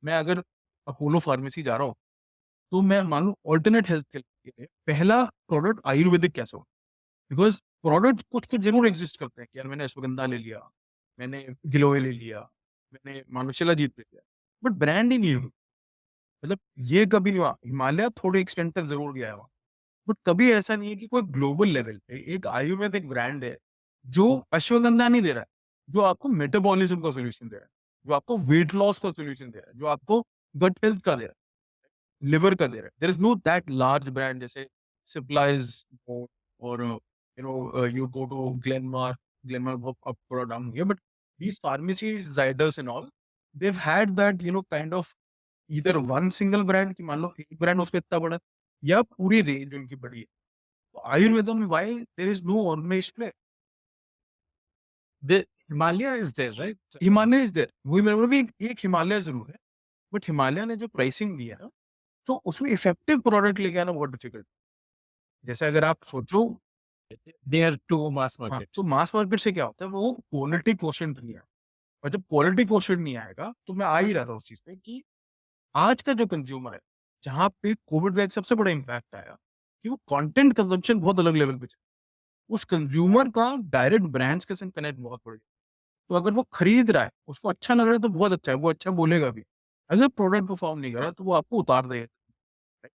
Speaker 1: मैं अगर अपोलो फार्मेसी जा रहा हूँ, तो मैं मान लो ऑल्टरनेट हेल्थ के लिए पहला प्रोडक्ट आयुर्वेदिक कैसे हो, बिकॉज प्रोडक्ट कुछ कुछ जरूर एग्जिस्ट करते हैं कि यार मैंने अश्वगंधा ले लिया, मैंने गिलोय ले लिया, मैंने मानो शिलाजीत ले लिया, बट ब्रांड ही नहीं है। मतलब ये कभी नहीं हुआ, हिमालय थोड़े एक्सटेंट तक जरूर गया है, बट कभी ऐसा नहीं है कि कोई ग्लोबल लेवल पे एक आयुर्वेदिक ब्रांड है जो अश्वगंधा नहीं दे रहा है, जो आपको मेटाबॉलिज्म का सोल्यूशन दे रहा है। जो आपको वेट लॉस का सॉल्यूशन दे रहा है, जो आपको गट हेल्थ का दे रहा है, लिवर का दे रहा है। There is no that large brand जैसे सिप्लाइज और you go to Glenmark बहुत अब थोड़ा डाउन हो गया, but these pharmacies, Zydus and all, they've had that kind of either one single brand कि मान लो एक ब्रांड उसका इतना बड़ा है, या पूरी रेंज उनकी बड़ी है। तो आयुर्वेदा में why there is no organized play?
Speaker 2: The Himalaya is there, right?
Speaker 1: Himalaya is there, वही मेरे को भी एक हिमालय जरूर है, बट हिमालय ने जो प्राइसिंग दिया है, तो उसमें इफेक्टिव प्रोडक्ट लेके आना बहुत डिफिकल्ट। जैसे अगर आप सोचो,
Speaker 2: They are too mass
Speaker 1: हाँ,
Speaker 2: market.
Speaker 1: तो मास मार्केट से क्या होता है, वो क्वालिटी क्वोशिएंट नहीं है, और जब क्वालिटी क्वोशिएंट नहीं आएगा, तो मैं आ ही रहा था उस चीज पे कि आज का जो कंज्यूमर है, जहाँ पे कोविड का एक सबसे बड़ा इम्पैक्ट आया कि वो कंटेंट कंजम्पशन बहुत अलग लेवल पे चला। उस कंज्यूमर का डायरेक्ट ब्रांड्स के संग कनेक्ट बहुत बढ़ गया। तो अगर वो खरीद रहा है, उसको अच्छा लग रहा है तो बहुत अच्छा है, वो अच्छा बोलेगा भी। अगर प्रोडक्ट परफॉर्म नहीं कर रहा तो वो आपको उतार देगा।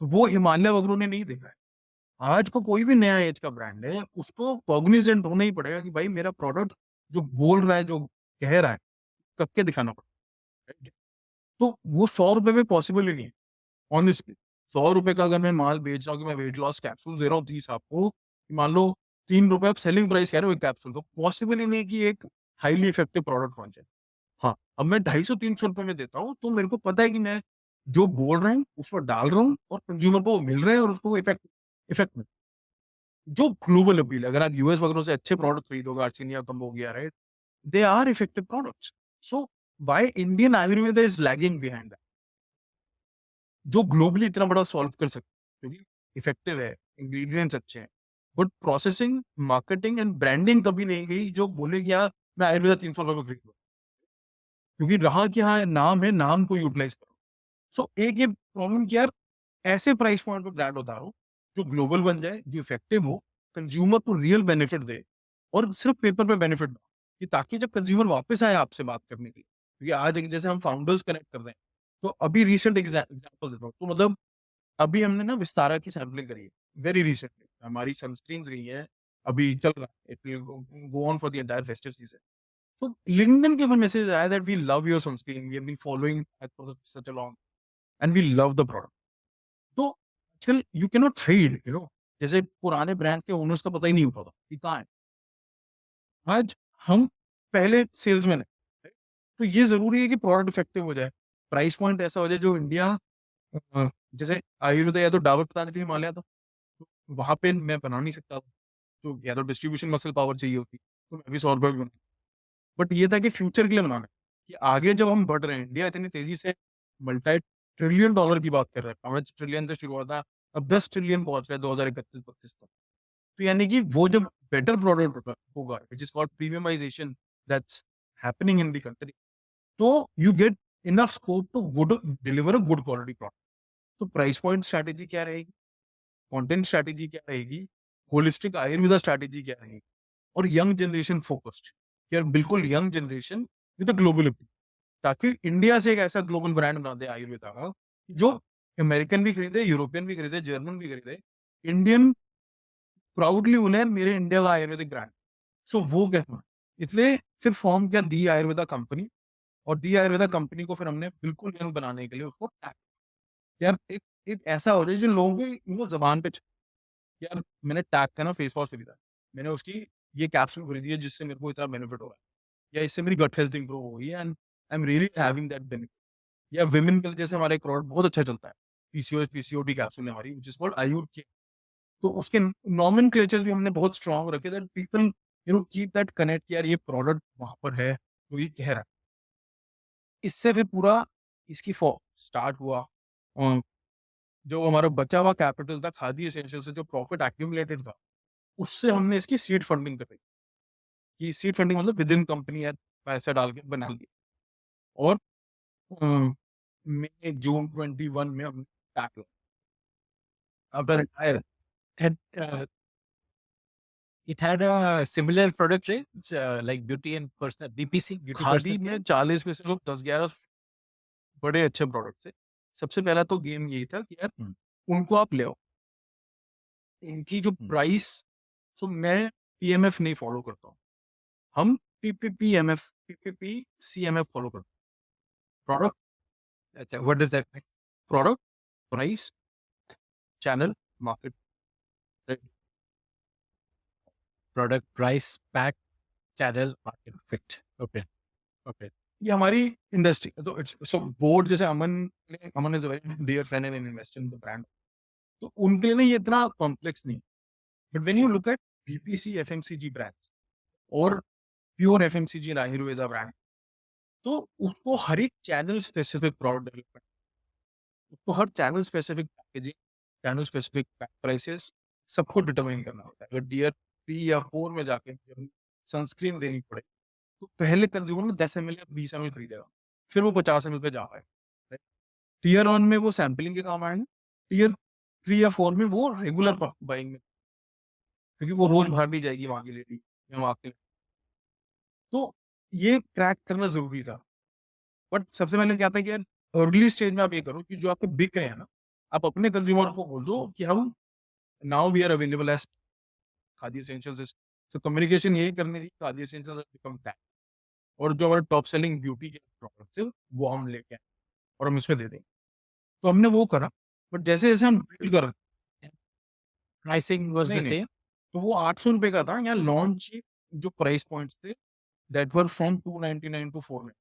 Speaker 1: तो वो हिमालय वगैरह ने नहीं देखा है। आज का कोई भी नया एज का ब्रांड है, उसको कॉग्निजेंट होना ही पड़ेगा कि भाई मेरा प्रोडक्ट जो बोल रहा है, जो कह रहा है, करके दिखाना पड़ेगा। तो वो 100 रुपए में पॉसिबल ही नहीं है। ऑनेस्टली, 100 रुपए का अगर मैं माल बेच रहा हूँ कि मैं वेट लॉस कैप्सूल दे रहा हूँ 30 आपको, मान लो 3 रुपए आप सेलिंग प्राइस कह रहे हो एक कैप्सूल, तो पॉसिबल ही नहीं है कि एक हाईली इफेक्टिव प्रोडक्ट पहुंच जाए। हाँ, अब मैं 250-300 रुपए में देता हूँ, तो मेरे को पता है कि मैं जो बोल रहा हूँ उस पर डाल रहा हूँ, और कंज्यूमर को वो मिल रहा है, और उसको इफेक्ट इफेक्ट में जो ग्लोबल अपील है। अगर आप यूएस वगैरह से अच्छे प्रोडक्ट खरीदोगे, आर्सेनिया कम हो गया, right, they are effective products. So why Indian Ayurveda is lagging behind, जो ग्लोबली इतना बड़ा सॉल्व कर सकते हैं, क्योंकि इफेक्टिव है, इंग्रेडिएंट्स अच्छे हैं, but processing, marketing and branding कभी नहीं गई जो बोले कि यार मैं आयुर्वेदा 300 रुपए में खरीदूंगा, क्योंकि रहा कि हाँ नाम है, नाम को यूटिलाइज करो। सो एक ये प्रॉब्लम कि यार ऐसे प्राइस पॉइंट पे ब्रांड उतारो जो ग्लोबल बन जाए, जो इफेक्टिव हो, कंज्यूमर को रियल बेनिफिट दे, और सिर्फ पेपर पे बेनिफिट दो, कि ताकि जब कंज्यूमर वापस आए आपसे बात करने के लिए, क्योंकि आज जैसे हम फाउंडर्स कनेक्ट कर रहे हैं, तो अभी रिसेंट एग्जांपल देता हूँ, तो मतलब अभी हमने ना विस्तारा की सैंपलिंग करी है, वेरी रिसेंटली हमारी सनस्क्रीन्स गई है, अभी चल रहा है, it will go on for the entire festive season. So LinkedIn के ऊपर मैसेज आया that we love your sunscreen, we have been following that for such a long, and we love the product. तो आजकल you cannot hide, जैसे पुराने brand के owners का पता ही नहीं होता था कि कहाँ है। आज हम पहले सेल्समैन है, तो ये जरूरी है कि प्रोडक्ट इफेक्टिव हो जाए, प्राइस पॉइंट ऐसा हो जाए जो इंडिया, जैसे आयुर्वेदा या तो डाबर पतंजलि हिमालय था, तो वहां पे मैं बना नहीं सकता था, तो या तो डिस्ट्रीब्यूशन मसल पावर चाहिए होती, तो मैं भी 100 रुपए में, बट ये था कि फ्यूचर के लिए बनाना है, कि आगे जब हम बढ़ रहे हैं, इंडिया इतनी तेजी से मल्टी ट्रिलियन डॉलर की बात कर रहा है, 5 ट्रिलियन से शुरू हुआ था, अब 10 ट्रिलियन पहुंच रहा है 2031-32 तक। तो यानी कि वो जब बेटर प्रोडक्ट होगा, which is called premiumisation, that's happening in the country, तो you get enough scope to good deliver a good quality product. तो प्राइस पॉइंट स्ट्रैटेजी क्या रहेगी, कंटेंट स्ट्रैटेजी क्या रहेगी, होलिस्टिक आयुर्वेदा स्ट्रैटेजी क्या रहेगी, और यंग जनरेशन फोकस्ड, यार बिल्कुल यंग जनरेशन विद ग्लोबल, ताकि इंडिया से एक ऐसा ग्लोबल ब्रांड बना दे आयुर्वेदा का, जो अमेरिकन भी खरीदे, यूरोपियन भी खरीदे, जर्मन भी खरीदे, इंडियन प्राउडली बोले मेरे इंडिया का आयुर्वेदिक ब्रांड। सो वो कहना, इसलिए फिर फॉर्म किया दी आयुर्वेदा कंपनी, और दी आयुर्वेदा कंपनी को फिर हमने बिल्कुल यंग बनाने के लिए उसको tag, यार एक एक ऐसा हो जाए जिन लोगों की वो जबान पे यार मैंने टैग का ना फेस वॉश खरीदा, मैंने उसकी ये कैप्सूल खरीदी है जिससे मेरे को इतना बेनिफिट हो रहा है, या इससे मेरी गट हेल्थ इंप्रूव हो गई है, and I am really having that benefit. या विमेन के लिए जैसे हमारा एक प्रोडक्ट बहुत अच्छा चलता है, पीसीओएस पीसीओडी कैप्सूल है हमारी, व्हिच इज कॉल्ड आयुर के, तो उसके नॉमेनक्लेचर्स भी हमने बहुत स्ट्रांग रखे, that people keep that connect, यार ये प्रोडक्ट वहां पर है, तो ये कह रहा है। इससे फिर पूरा इसकी स्टार्ट हुआ, और जो हमारा बचा हुआ कैपिटल था खादी एसेंशियल से, जो प्रॉफिट एक्यूमुलेटेड था, उससे हमने इसकी सीड फंडिंग करी, कि सीड फंडिंग मतलब विद इन कंपनी यार पैसा डाल के बना लिया, और मई जून 21 में हमने tag after retire
Speaker 2: Had it had a similar product range, like beauty and personal BPC, beauty
Speaker 1: khadi
Speaker 2: personal care?
Speaker 1: में 40 में से लोग 10-11 बड़े अच्छे प्रोडक्ट थे। सबसे पहला तो गेम यही था कि यार
Speaker 2: Hmm.
Speaker 1: उनको आप ले आओ, इनकी जो
Speaker 2: Hmm.
Speaker 1: प्राइस, तो मैं पीएमएफ नहीं फॉलो करता हूँ, हम PPPMF, PPPCMF फॉलो करो। प्रोडक्ट,
Speaker 2: अच्छा, what does that mean?
Speaker 1: Product, price, channel, market, right?
Speaker 2: Product, price, pack, channel, market fit. Okay. Okay.
Speaker 1: ये हमारी इंडस्ट्री तो इट्स सो बोर्ड जैसे Aman is a very dear friend and invest in the brand, तो उनके लिए ना ये इतना कॉम्प्लेक्स नहीं। But when you look at BPC FMCG brands और pure FMCG and Ayurveda brand, तो उसको हर एक चैनल स्पेसिफिक प्रोडक्ट डेवलपमेंट, उसको हर channel specific packaging, channel specific prices, सबको डिटरमाइन करना होता है। अगर टीयर 3 या 4 में जाके सनस्क्रीन देनी पड़े, तो पहले कंज्यूमर में 10 ml या 20 ml खरीदेगा, फिर वो 50 ml पे जा रहा है। टीयर 1 में वो सैम्पलिंग के काम आएंगे, टीयर 3 या 4 में वो रेगुलर बाइंग में, क्योंकि वो रोज बाहर नहीं जाएगी वहां की लेडी या वहां के। तो ये क्रैक करना जरूरी था। बट सबसे पहले क्या था कि यार अर्ली स्टेज में आप ये करो कि जो आपके बिक रहे हैं ना, आप अपने कंज्यूमर को बोल दो कि हम now we are available as Khadi Essentials. तो कम्युनिकेशन यही करनी थी, खादी एसेंशियल्स बिकम टैग, और जो हमारे टॉप सेलिंग ब्यूटी के प्रोडक्ट्स है वो हम लेके आए और हम इसमें दे देंगे। तो हमने वो करा। बट जैसे जैसे हम बिल्ड कर,
Speaker 2: Pricing was
Speaker 1: नहीं
Speaker 2: the
Speaker 1: नहीं,
Speaker 2: same.
Speaker 1: तो वो 800 रुपए का था यहाँ लॉन्च। जो प्राइस पॉइंट्स थे that were from 299 to 499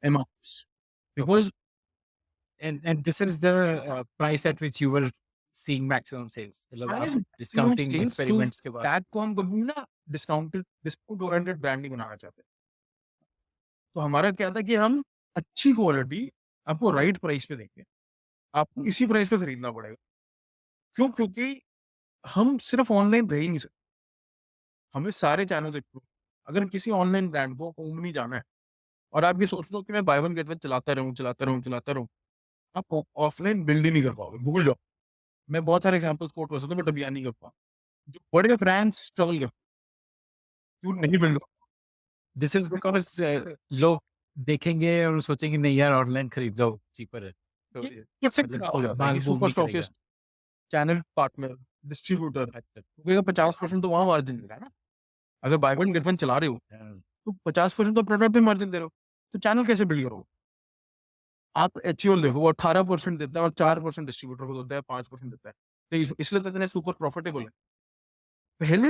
Speaker 1: MRP,
Speaker 2: Okay.
Speaker 1: Because
Speaker 2: And this is the price at which you were seeing maximum sales. मतलब आप discounting experiments के बाद.
Speaker 1: टैग को हम कभी ना डिस्काउंटेड डिस्काउंट ओरिएंटेड ब्रांड नहीं बनाना चाहते। तो हमारा क्या था कि हम अच्छी क्वालिटी आपको राइट प्राइस पे देंगे, आपको इसी प्राइस पे खरीदना पड़ेगा। क्यों? क्योंकि हम सिर्फ ऑनलाइन रह ही नहीं सकते, हमें सारे चैनल एक्सप्लोर। अगर किसी ऑनलाइन ब्रांड को होम नहीं जाना है और आप ये सोच लो कि मैं बाय वन गेट वन चलाता रहूं, आप ऑफलाइन बिल्ड ही नहीं कर पाओगे, भूल जाओ। मैं बहुत सारे एग्जांपल्स कोट कर सकता हूँ, बट अभी यहाँ नहीं कर पाऊँ। जो बड़े ब्रांड्स स्ट्रगल करते हैं, वो नहीं बिल्ड।
Speaker 2: This is because लोग देखेंगे और सोचेंगे नहीं यार ऑनलाइन खरीद लो चीपर है. तो
Speaker 1: ये फिर से
Speaker 2: मतलब
Speaker 1: खराब हो जाता है
Speaker 2: माल
Speaker 1: कि
Speaker 2: मूव
Speaker 1: सुपर
Speaker 2: नहीं करेगा.
Speaker 1: स्टॉकिस्ट, चैनल पार्टनर, डिस्ट्रीब्यूटर,
Speaker 2: अच्छा.
Speaker 1: क्योंकि 50% तो वहां मार्जिन मिल रहा है ना। अगर बाय वन गेट वन चला रहे हो तो 50% तो प्रोडक्ट पे मार्जिन दे रहे हो, तो चैनल कैसे बिल्ड करोगे? आप एचयूएल देखो, वो 18% देता है और 4% डिस्ट्रीब्यूटर को देता है, 5% देता है। तो इसलिए तो इतने सुपर प्रॉफिटेबल है। पहले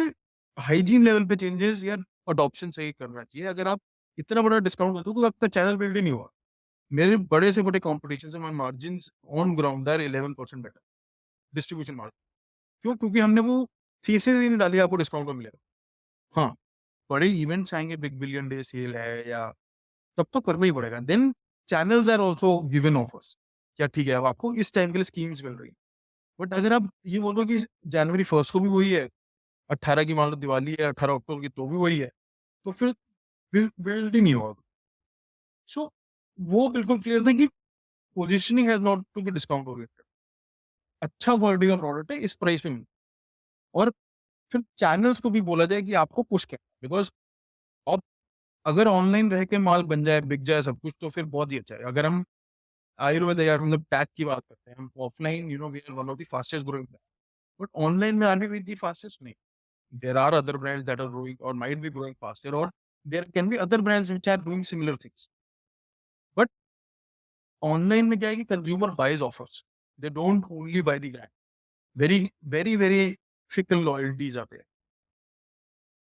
Speaker 1: हाइजीन लेवल पे चेंजेस या अडॉप्शन सही करना चाहिए। अगर आप इतना बड़ा डिस्काउंट दे दो तो आपका चैनल बिल्ड ही नहीं हुआ। मेरे बड़े से बड़े कॉम्पिटिशन से margin on ground are 11% better distribution margin. क्यों? क्योंकि हमने वो थीसिस ही नहीं डाली आपको डिस्काउंट में मिलेगा। हाँ, बड़े इवेंट्स आएंगे, बिग बिलियन डे सेल है या, तब तो करना ही पड़ेगा। Then channels are also given offers, क्या ठीक है अब आपको इस टाइम के लिए स्कीम्स मिल रही है। बट अगर आप ये बोलो कि जनवरी 1 को भी वही है, 18 की मान लो दिवाली है, 18 अक्टूबर की तो भी वही है, तो फिर बिल्ड ही नहीं होगा। सो वो बिल्कुल क्लियर था कि positioning has not to be discount oriented. अच्छा क्वालिटी का प्रोडक्ट है, इस प्राइस पे मिले। और फिर चैनल्स को भी बोला जाए कि आपको पुश करना, बिकॉज अब अगर ऑनलाइन रह के माल बन जाए, बिक जाए सब कुछ, तो फिर बहुत ही अच्छा है। अगर हम आयुर्वेद या मतलब टैग की बात करते हैं, हम offline we are one of the fastest growing, but online में आने विद द फास्टेस्ट नहीं। There are other brands that are growing और माइट बी ग्रोइंग फास्टर, और there can be other brands which are doing similar things. But online में क्या है कि consumer buys offers, they don't only buy the brand. Very very very fickle loyalties are there.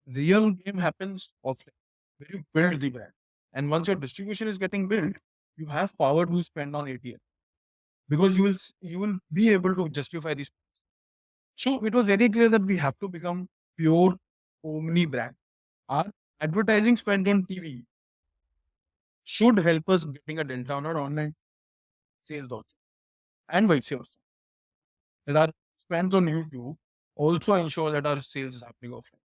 Speaker 1: Real game happens offline, where you build the brand. And once your distribution is getting built, you have power to spend on ATL, because you will be able to justify this. So it was very clear that we have to become pure omni brand. Our advertising spend on TV should help us getting a delta on our online sales also, and vice versa. That our spends on YouTube also ensure that our sales is happening offline.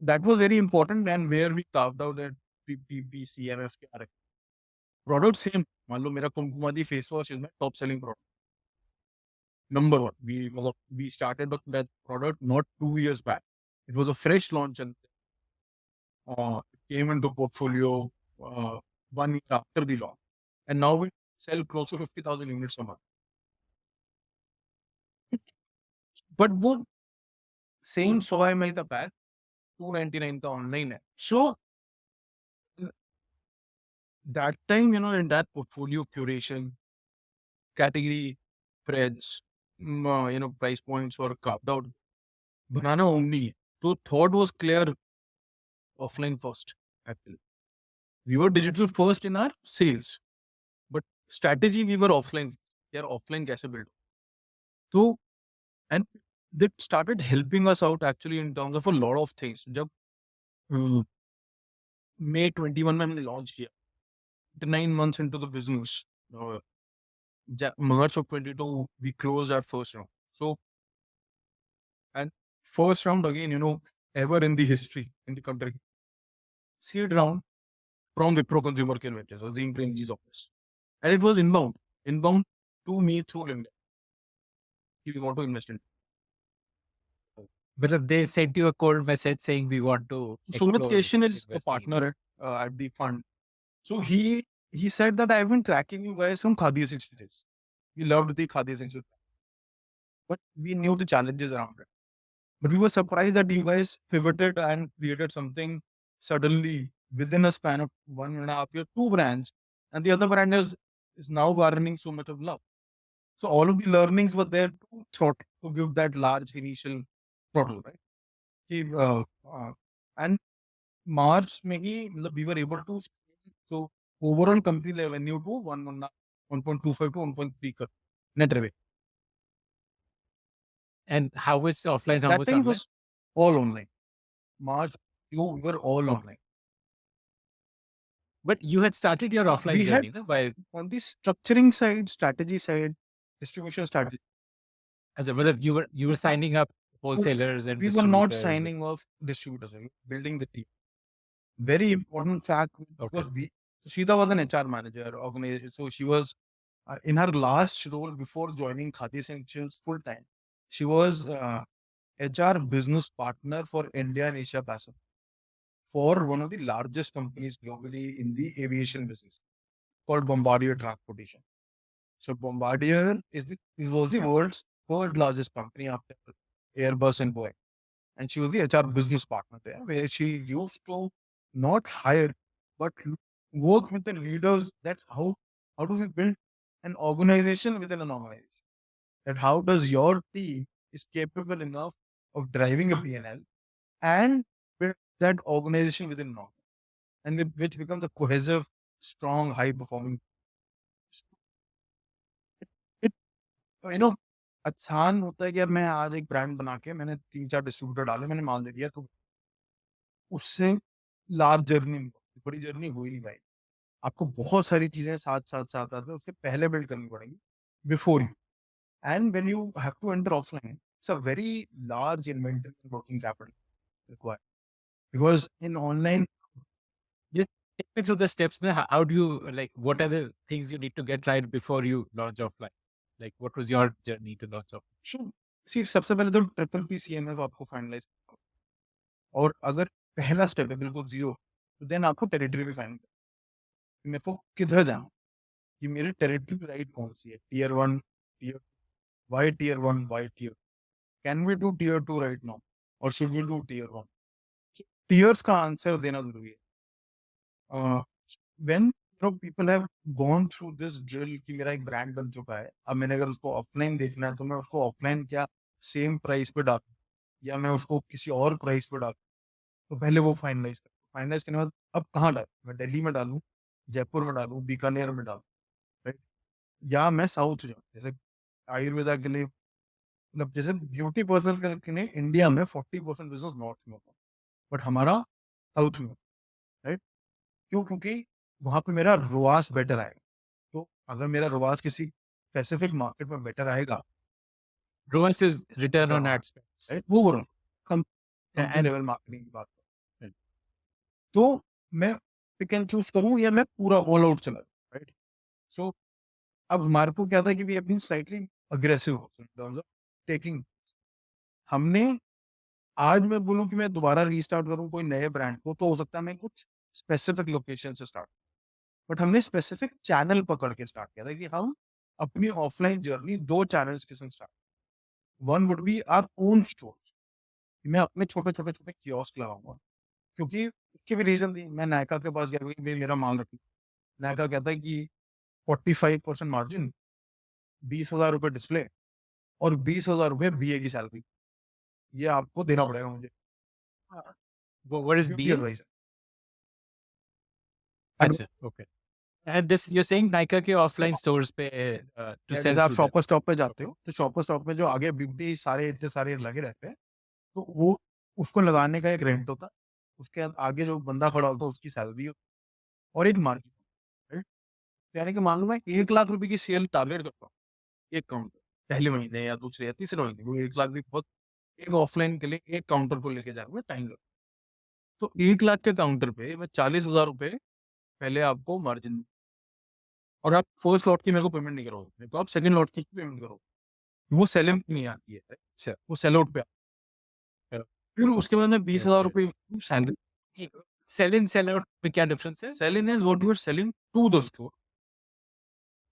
Speaker 1: That was very important, and where we carved out that PPCMF character. Product same. मान लो मेरा Kumkumadi face wash is my top selling product, number one. we started that product not 2 years back. It was a fresh launch, and it came into portfolio uh, 1 year after the launch, and now we sell close to 50,000 units a month. But वो same soy milk का pack 299 का online है. So that time, in that portfolio curation, category spreads, price points were carved out. Banana only. So thought was clear, offline first. Actually, we were digital first in our sales, but strategy we were offline. यार offline कैसे build? So and they started helping us out actually in terms of a lot of things. जब May 21 में हमने launch किया, 9 months into the business, March of 22 we closed our first round. So and first round again, ever in the history in the country, seed round from Wipro Consumer Care Ventures, Azim Premji's office, and it was inbound to me through LinkedIn. If you want to invest in.
Speaker 2: But they sent you a cold message saying we want to
Speaker 1: Sumit
Speaker 2: explore
Speaker 1: Keshan is a
Speaker 2: investing in you.
Speaker 1: partner at the fund. So he said that I've been tracking you guys from Khadi Essentials. We loved the Khadi Essentials, but we knew the challenges around it. But we were surprised that you guys pivoted and created something suddenly within a span of 1.5 years, two brands, and the other brand is now garnering so much of love. So all of the learnings were there to thought to give that large initial throttle, right? And March में ही मतलब we were able to scale, so overall company revenue to 1.25 to 1.3 crore net revenue.
Speaker 2: And how was offline, how
Speaker 1: That
Speaker 2: was
Speaker 1: time
Speaker 2: online?
Speaker 1: was all online. March, we were all online.
Speaker 2: But you had started your offline
Speaker 1: We had
Speaker 2: journey no, by
Speaker 1: on the structuring side, strategy side, distribution strategy.
Speaker 2: as a well, you were signing up wholesalers and
Speaker 1: We were not
Speaker 2: distributors.
Speaker 1: signing off distributors, we were building the team. Very important fact
Speaker 2: Okay.
Speaker 1: was Shida was an HR manager, organization. So she was in her last role before joining Khadi Essentials full time. She was HR business partner for India and Asia Pacific for one of the largest companies globally in the aviation business called Bombardier Transportation. So Bombardier was the world's third largest company after Airbus and Boeing. And she was the HR business partner there, where she used to not hire, but work with the leaders that how do we build an organization within an organization? That how does your team is capable enough of driving a PNL and build that organization within an organization, and which becomes a cohesive, strong, high performing. It आसान होता है कि यार मैं आज एक brand बना के मैंने 3-4 डिस्ट्रीब्यूटर डाले, मैंने माल दे दिया, तो उससे लार्ज जर्नी बड़ी जर्नी हुई नहीं भाई. आपको बहुत सारी चीजें साथ में उसके पहले बिल्ड करनी पड़ेंगी before you. And when you have to enter offline, it's a very large inventory and working capital required, because in online ये
Speaker 2: Take me through the steps. Now. How do you like? What are the things you need to get right before you launch offline? Like, what was your journey to launch offline?
Speaker 1: सी सबसे पहले तो triple PCMF आपको finalise, और अगर पहला step है बिल्कुल zero, तो देन आपको टेरिटरी भी फाइनल, मेरे को किधर जाना, कि मेरी टेरिटरी राइट कौन सी है, tier 1, tier Y tier 1, Y tier, can we do tier 2 right now और should we do tier 1? Tiers का आंसर देना जरूरी है. When people have gone through this drill कि मेरा एक ब्रांड बन चुका है, अब मैंने अगर उसको ऑफलाइन देखना है तो मैं उसको ऑफलाइन क्या सेम प्राइस पे डालूं या मैं उसको किसी और प्राइस पे डालूं, तो पहले वो फाइनलाइज करने के बाद अब कहाँ डालूं, मैं दिल्ली में डालूं, जयपुर में डालूं, बीकानेर में डालूं, राइट, या मैं साउथ जाऊँ. जैसे आयुर्वेदा के लिए, मतलब जैसे ब्यूटी पर्सन के लिए इंडिया में 40% बिजनेस नॉर्थ में होता है, बट हमारा साउथ में, राइट. क्यों? क्योंकि वहां पे मेरा रुआस बेटर आएगा. तो अगर मेरा रुआस किसी स्पेसिफिक मार्केट में बेटर आएगा,
Speaker 2: ROAS is return on ad spend.
Speaker 1: Right, वो बोल रहा हूँ, कंपनी
Speaker 2: And
Speaker 1: लेवल मार्केटिंग की बात कर, right? तो मैं पिक एंड चूज करूँ या मैं पूरा ऑल आउट चला, राइट. सो अब हमारे को क्या था कि we have been slightly aggressive in terms of taking. हमने आज मैं बोलूं कि मैं दोबारा रीस्टार्ट करूं कोई नए ब्रांड को, तो हो सकता है मैं कुछ स्पेसिफिक लोकेशन से स्टार्ट, बट हमने स्पेसिफिक चैनल पकड़ के स्टार्ट किया था कि हम अपनी ऑफलाइन जर्नी 2 चैनल्स के संग start. One would be our own stores, मैं अपने छोटे-छोटे कियोस्क लगाऊँगा। क्योंकि उसकी भी रीज़न थी, मैं नायका के पास गया क्योंकि भई मेरा माल रखना। नायका कहता है कि 45% मार्जिन, ₹20,000 डिस्प्ले और ₹20,000 बीए की सैलरी, ये आपको देना पड़ेगा मुझे। हाँ,
Speaker 2: What is
Speaker 1: duty
Speaker 2: BA?
Speaker 1: Advice है।
Speaker 2: अच्छा, okay. And this you're saying Nykaa के ऑफलाइन स्टोर्स पे टू
Speaker 1: या
Speaker 2: सेल
Speaker 1: जैसे आप
Speaker 2: थ्रू देम।
Speaker 1: शॉपर स्टॉप पे जाते
Speaker 2: ओके,
Speaker 1: हो, तो शॉपर स्टॉप में जो आगे ब्यूटी सारे इतने सारे लगे रहते हैं, तो वो उसको लगाने का एक रेंट होता है। उसके आगे जो बंदा खड़ा होता है उसकी सैलरी और एक मार्जिन, राइट? यानी कि मान लो मैं ₹1,00,000 की सेल टारगेट करता हूँ, एक काउंटर, पहले महीने या दूसरे या तीसरे महीने, क्योंकि 1,00,000 भी बहुत, एक ऑफलाइन के लिए एक काउंटर को लेके जाने में टाइम लगता है। तो 1,00,000 के काउंटर पे मैं ₹40,000 पहले आपको मार्जिन, और आप फर्स्ट लॉट की मेरे को पेमेंट नहीं करोगे, मेरे को आप सेकंड लॉट की पेमेंट करोगे। वो सेलिंग नहीं आती है,
Speaker 2: अच्छा,
Speaker 1: वो सेल आउट पे आता है। फिर उसके बाद में
Speaker 2: okay.
Speaker 1: ₹20,000 salary.
Speaker 2: Sell in sell out में क्या डिफरेंस है?
Speaker 1: Sell in is what you are selling to the store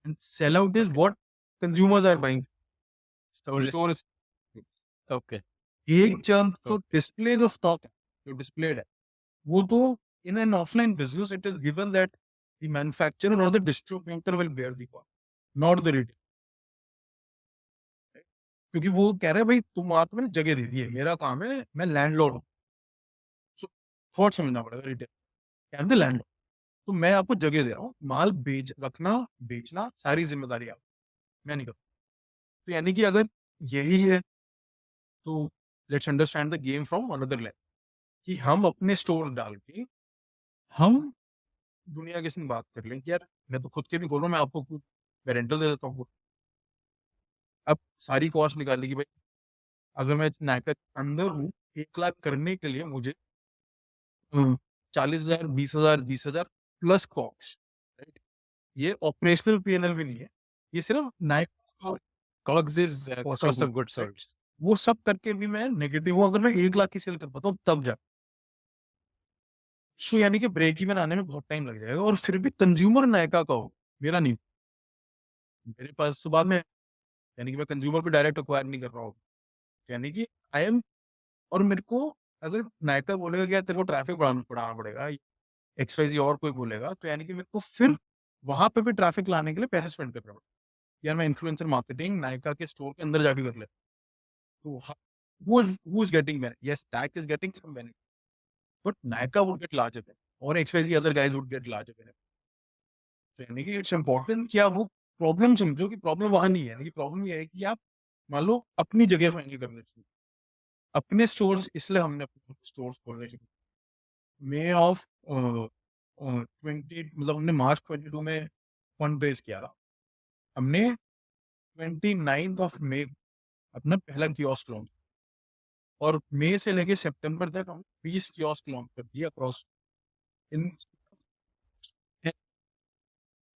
Speaker 1: and sell out is
Speaker 2: okay,
Speaker 1: what consumers are buying.
Speaker 2: Stores,
Speaker 1: store
Speaker 2: okay,
Speaker 1: एक चंक तो
Speaker 2: ओके,
Speaker 1: डिस्प्ले जो stock है, जो displayed है, वो तो in an offline business it is given that the manufacturer और the distributor will bear the cost, not the retailer. क्योंकि वो कह रहे हैं भाई तुम आके मैंने जगह दे दी है, मेरा काम है, मैं लैंडलॉर्ड हूँ। सो थॉट समझना पड़ेगा, रिटेल एंड द लैंडलॉर्ड। तो मैं आपको जगह दे रहा हूँ, माल बेच रखना, बेचना सारी जिम्मेदारी आप, मैं नहीं करता। तो यानी कि अगर यही है, तो let's understand the game from another level, कि हम अपने स्टोर डाल के हम दुनिया के संग बात कर लें कि यार मैं तो खुद के भी खोल रहा हूँ, मैं आपको मैं रेंटल दे देता हूँ। अब सारी कॉस्ट निकालने की भाई, अगर मैं नायका के अंदर हूँ, 1,00,000 करने के लिए मुझे 40,000, 20,000, 20,000 प्लस कॉस्ट, राइट? ये ऑपरेशनल पीएनएल भी नहीं है, ये सिर्फ Nykaa
Speaker 2: COGS is
Speaker 1: cost of
Speaker 2: cost of
Speaker 1: goods,
Speaker 2: goods
Speaker 1: right?
Speaker 2: Sold.
Speaker 1: वो सब करके भी मैं नेगेटिव हूँ, अगर मैं 1,00,000 की सेल कर पाता हूँ तब जा। सो यानी कि ब्रेक इवन आने में बहुत टाइम लग जाएगा, और फिर भी कंज्यूमर नायका का हो, मेरा नहीं। मेरे पास तो बाद में, यानी कि मैं कंज्यूमर को डायरेक्ट एक्वायर नहीं कर रहा हूँ। यानी कि आई एम, और मेरे को अगर नायका बोलेगा कि यार तेरे को ट्रैफिक बढ़ाना पड़ेगा, एक्सवाईज़ेड और कोई बोलेगा, तो यानी कि मेरे को फिर वहाँ पे भी ट्रैफिक लाने के लिए पैसे स्पेंड करने पड़ेंगे। यार मैं इन्फ्लुएंसर मार्केटिंग नायका के स्टोर के अंदर जाके कर लेता हूँ। तो who is getting benefit? Yes, tag is getting some benefit, but Nykaa would get larger benefit और XYZ other guys would get larger benefit. तो यानी कि इट्स इम्पोर्टेंट कि आप वो प्रॉब्लम समझो, कि प्रॉब्लम वहाँ नहीं है, यानी कि प्रॉब्लम ये है कि आप मान लो अपनी जगह फाइनल करने चाहिए। अपने स्टोर्स, इसलिए हमने अपने स्टोर्स खोलने शुरू, मई ऑफ 20, मतलब हमने मार्च 22 में फंड रेज़ किया था। हमने 29th ऑफ मई अपना पहला कियोस्क लॉन्च, और मई से लेके सितंबर तक हम 20 कियोस्क लॉन्च कर दिए across in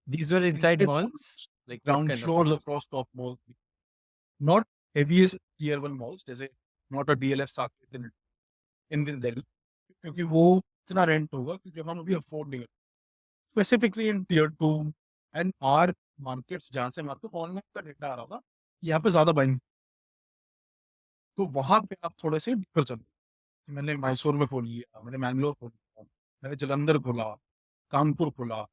Speaker 2: These were inside malls? Like what
Speaker 1: ground
Speaker 2: kind of
Speaker 1: floors
Speaker 2: malls?
Speaker 1: Across top mall, not heaviest tier 1 malls, जैसे not a DLF Saket in Delhi, क्योंकि वो इतना रेंट होगा कि जो हम अभी अफोर्ड नहीं कर, specifically in tier 2 and are markets, जहाँ से हमारे को ऑनलाइन का डेटा आ रहा था, यहाँ पे ज़्यादा बाइंग, तो वहाँ पे आप थोड़े से डिफर चल। मैंने मैसूर में खोल लिया, मैंने मैंगलोर खोल लिया, मैंने जालंधर खोला, कानपुर खोला,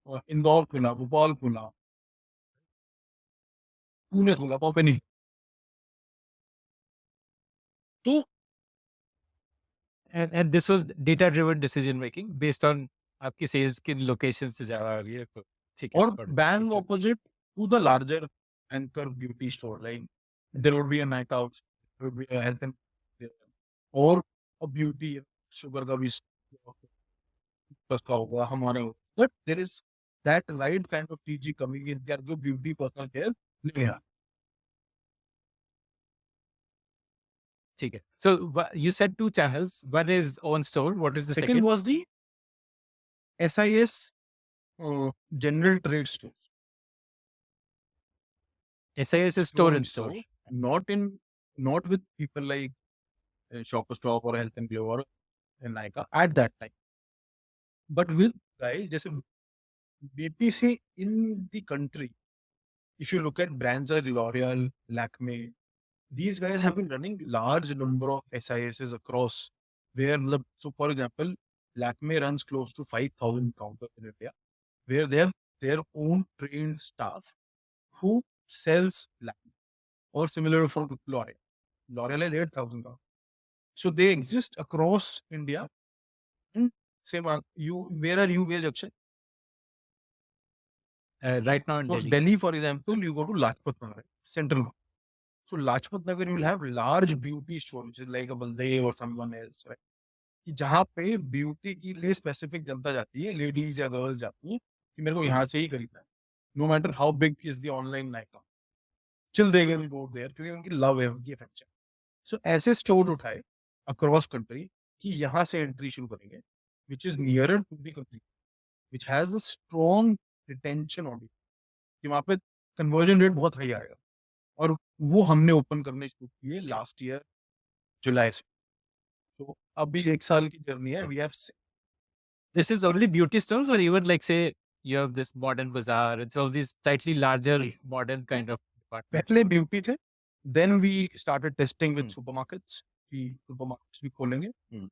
Speaker 1: और इंदौर खोला, भोपाल खोला, पुणे खोला, वहाँ पे नहीं। तो
Speaker 2: And this was data driven decision making based on आपकी सेल्स किन लोकेशन से ज्यादा आ रही है, तो ठीक है,
Speaker 1: और
Speaker 2: got it,
Speaker 1: bang
Speaker 2: interesting.
Speaker 1: Opposite to the larger anchor beauty store, like there would be a night out, there would be a health end, और अ ब्यूटी शुगर का भी का होगा हमारा, but there is that right kind of TG coming in there, जो beauty personal care ले रहा।
Speaker 2: ठीक है. So you said two channels. One is own store. What is the
Speaker 1: second
Speaker 2: second?
Speaker 1: Was the SIS general trade stores,
Speaker 2: SIS is store
Speaker 1: store in
Speaker 2: in store.
Speaker 1: Store, not in, not with people like shop stop और health and glow और Nykaa at that time, but with guys जैसे BPC in the country. If you look at brands like L'Oreal, Lakme, these guys have been running large number of SISs across where so for example, Lakme runs close to 5,000 counters in India, where they have their own trained staff who sells Lakme or similar for L'Oreal. L'Oreal has 8,000 counters. So they exist across India. And say, you, where are you based, Akshay?
Speaker 2: Right now in
Speaker 1: So
Speaker 2: Delhi.
Speaker 1: Delhi, for example, you go to Lajpat Nagar, central. So Lajpat Nagar, you will have large beauty stores, which is like a Baldev or someone else, right? कि जहाँ पे beauty के लिए specific जनता जाती है, ladies या girls जाती हैं कि मेरे को यहाँ से ही खरीदना है, no matter how big is the online Nykaa, chill they will go there, क्योंकि उनकी लव है, उनकी अफेक्शन। सो ऐसे स्टोर उठाए अक्रॉस कंट्री कि यहाँ से एंट्री शुरू करेंगे, which is nearer to the country, which has a strong retention audience, कि वहाँ पे कन्वर्जन रेट बहुत हाई आएगा। और वो हमने ओपन करने शुरू किए लास्ट ईयर जुलाई से। तो अभी 1 साल की जर्नी है। We have
Speaker 2: This is only beauty stores, or even like say you have this modern bazaar and so these slightly larger modern kind of departments.
Speaker 1: पहले ब्यूटी थे, then we started testing with supermarkets कि supermarkets भी खोलेंगे,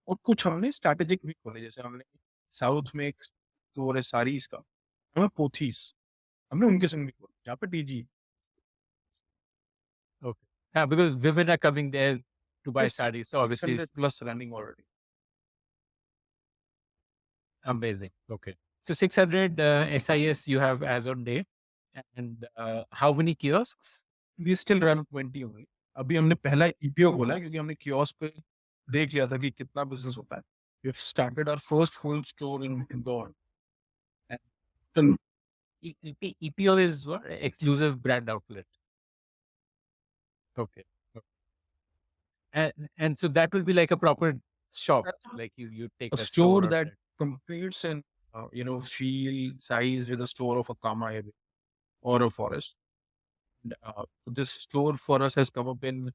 Speaker 1: और कुछ हमने strategic भी खोले, जैसे हमने साउथ में एक स्टोर है साड़ीज का, हमें पोथीस, हमने उनके संग भी खोला जहाँ पे TG.
Speaker 2: Okay. Yeah, because women are coming there to buy sarees. So obviously
Speaker 1: 600
Speaker 2: it's
Speaker 1: plus running already.
Speaker 2: amazing. Okay. So 600 SIS you have as on day. And how many kiosks?
Speaker 1: We still run 20 only. अभी हमने पहला EPO खोला है, क्योंकि हमने kiosk पे देख लिया था कि कितना बिजनेस होता है। We have started our first full store in Indore, and
Speaker 2: EPO is what? Exclusive brand outlet. Okay. Okay. And so that will be like a proper shop, like you take
Speaker 1: a
Speaker 2: a
Speaker 1: store
Speaker 2: store
Speaker 1: that
Speaker 2: outside.
Speaker 1: competes in feel size with a store of a Kama or a Forest. And, this store for us has come up in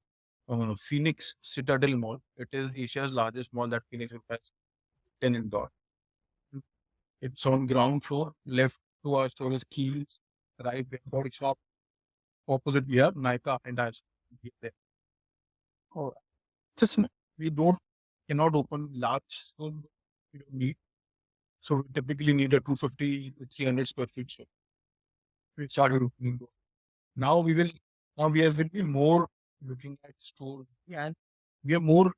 Speaker 1: Phoenix Citadel Mall. It is Asia's largest mall that Phoenix has 10 indoor. It's on ground floor. Left to our store is Keels. Right, we have Body Shop. Opposite we have Nika and I. There. Oh, just we don't cannot open large store. We don't need. So we typically need a 250 to 300 square feet store. We started opening those. Now we will, now we will be more looking at store, and we have more,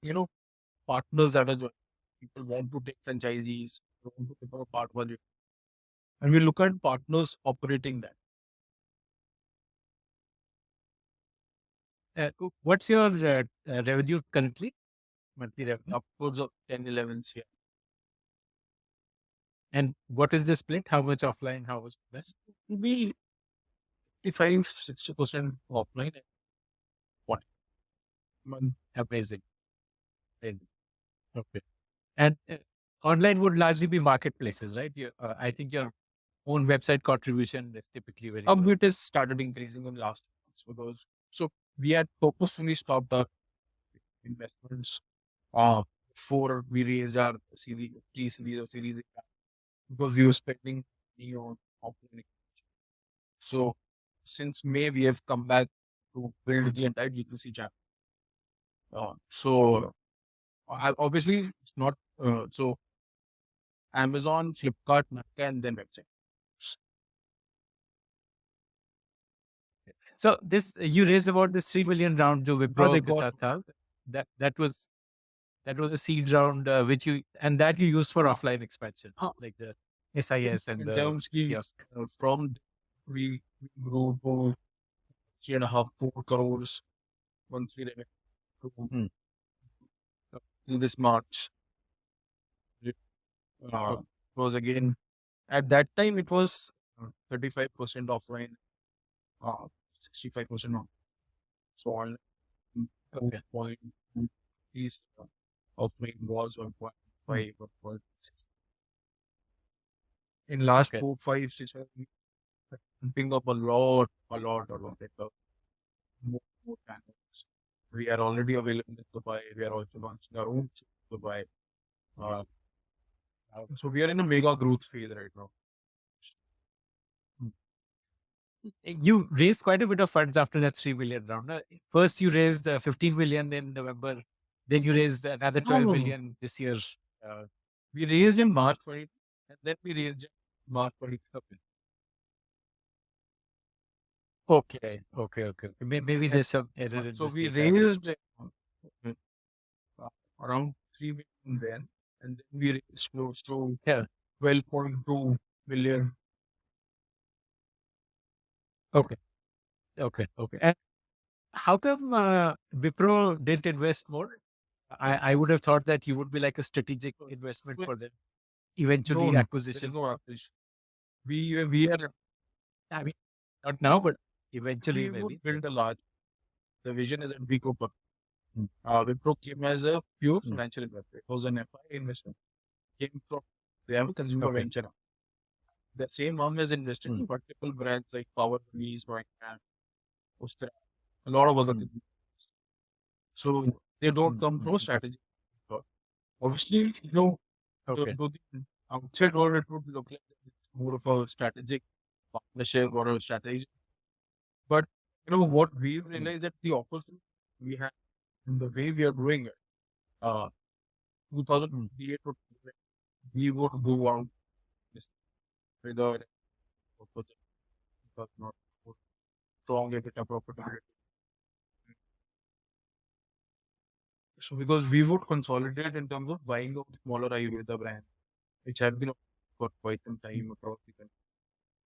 Speaker 1: partners that are joining. People want to take franchisees, want to become a part of it. And we look at partners operating that.
Speaker 2: What's your revenue currently? Monthly revenue.
Speaker 1: Upwards of 10, 11 here.
Speaker 2: And what is the split? How much offline? How much less?
Speaker 1: Maybe 55, 60% offline and what month.
Speaker 2: Amazing. Amazing. Okay. And online would largely be marketplaces, right? I think your own website contribution is typically very low.
Speaker 1: It has started increasing in the last months because so we had purposefully stopped our investments before we raised our series, series or series A, because we were spending money on offline. So since May, we have come back to build the entire D2C channel. So obviously it's not so Amazon, Flipkart, Nykaa, and then website.
Speaker 2: So this you raised about this 3 million round जो
Speaker 1: they
Speaker 2: Wipro के
Speaker 1: got
Speaker 2: साथ था. That was a seed round which you and that you used for offline expansion, like the SIS and
Speaker 1: in
Speaker 2: the
Speaker 1: terms ki,
Speaker 2: kiosk.
Speaker 1: from we grew to 3.5, 4 crores monthly revenue
Speaker 2: Hmm.
Speaker 1: in this March. Was again at that time it was 35% offline, 65% on. So on
Speaker 2: Okay.
Speaker 1: 2.2 is offline was 1.5 or 1.6. In last
Speaker 2: Okay.
Speaker 1: 4, 5, 6, 7 weeks, pumping up a lot. More channels. We are already available in Dubai. We are also launching our own store in Dubai. Uh, so we are in a mega growth phase right now.
Speaker 2: You raised quite a bit of funds after that 3 million round. First, you raised 15 million in November. Then you raised another
Speaker 1: No,
Speaker 2: 12
Speaker 1: no, no.
Speaker 2: million this year. Uh,
Speaker 1: We raised in March 20, and then we raised in March 27.
Speaker 2: okay. Maybe
Speaker 1: And
Speaker 2: there's some error in
Speaker 1: so
Speaker 2: this
Speaker 1: we
Speaker 2: data.
Speaker 1: raised around 3 million then, and then we raised close to
Speaker 2: Yeah.
Speaker 1: 12.2 million.
Speaker 2: Okay. Okay. And how come Wipro didn't invest more? I would have thought that you would be like a strategic investment for them.
Speaker 1: No,
Speaker 2: Eventually,
Speaker 1: no, there is
Speaker 2: acquisition.
Speaker 1: no acquisition. We are
Speaker 2: I mean, not now, but eventually,
Speaker 1: we would
Speaker 2: maybe.
Speaker 1: build a large. The vision is that we go public. Wipro came as a pure
Speaker 2: Mm.
Speaker 1: financial investor. It was an FI investment. Came from they have a consumer
Speaker 2: Okay.
Speaker 1: venture. The same arm has invested
Speaker 2: Mm.
Speaker 1: in multiple brands like Power Release, Ustra, a lot of other
Speaker 2: Mm.
Speaker 1: things. So they don't
Speaker 2: Mm.
Speaker 1: come
Speaker 2: Mm.
Speaker 1: from a strategy. Obviously,
Speaker 2: Okay.
Speaker 1: to the outside world, it would look like it's more of a strategic partnership or a strategy. But what we
Speaker 2: Mm.
Speaker 1: realized that the opposite we have in the way we are doing it. Uh,
Speaker 2: Mm.
Speaker 1: 2028 we would go out this with a not strong EBITDA profitability. So because we would consolidate in terms of buying out smaller Ayurveda brands, which have been for quite some time across the country,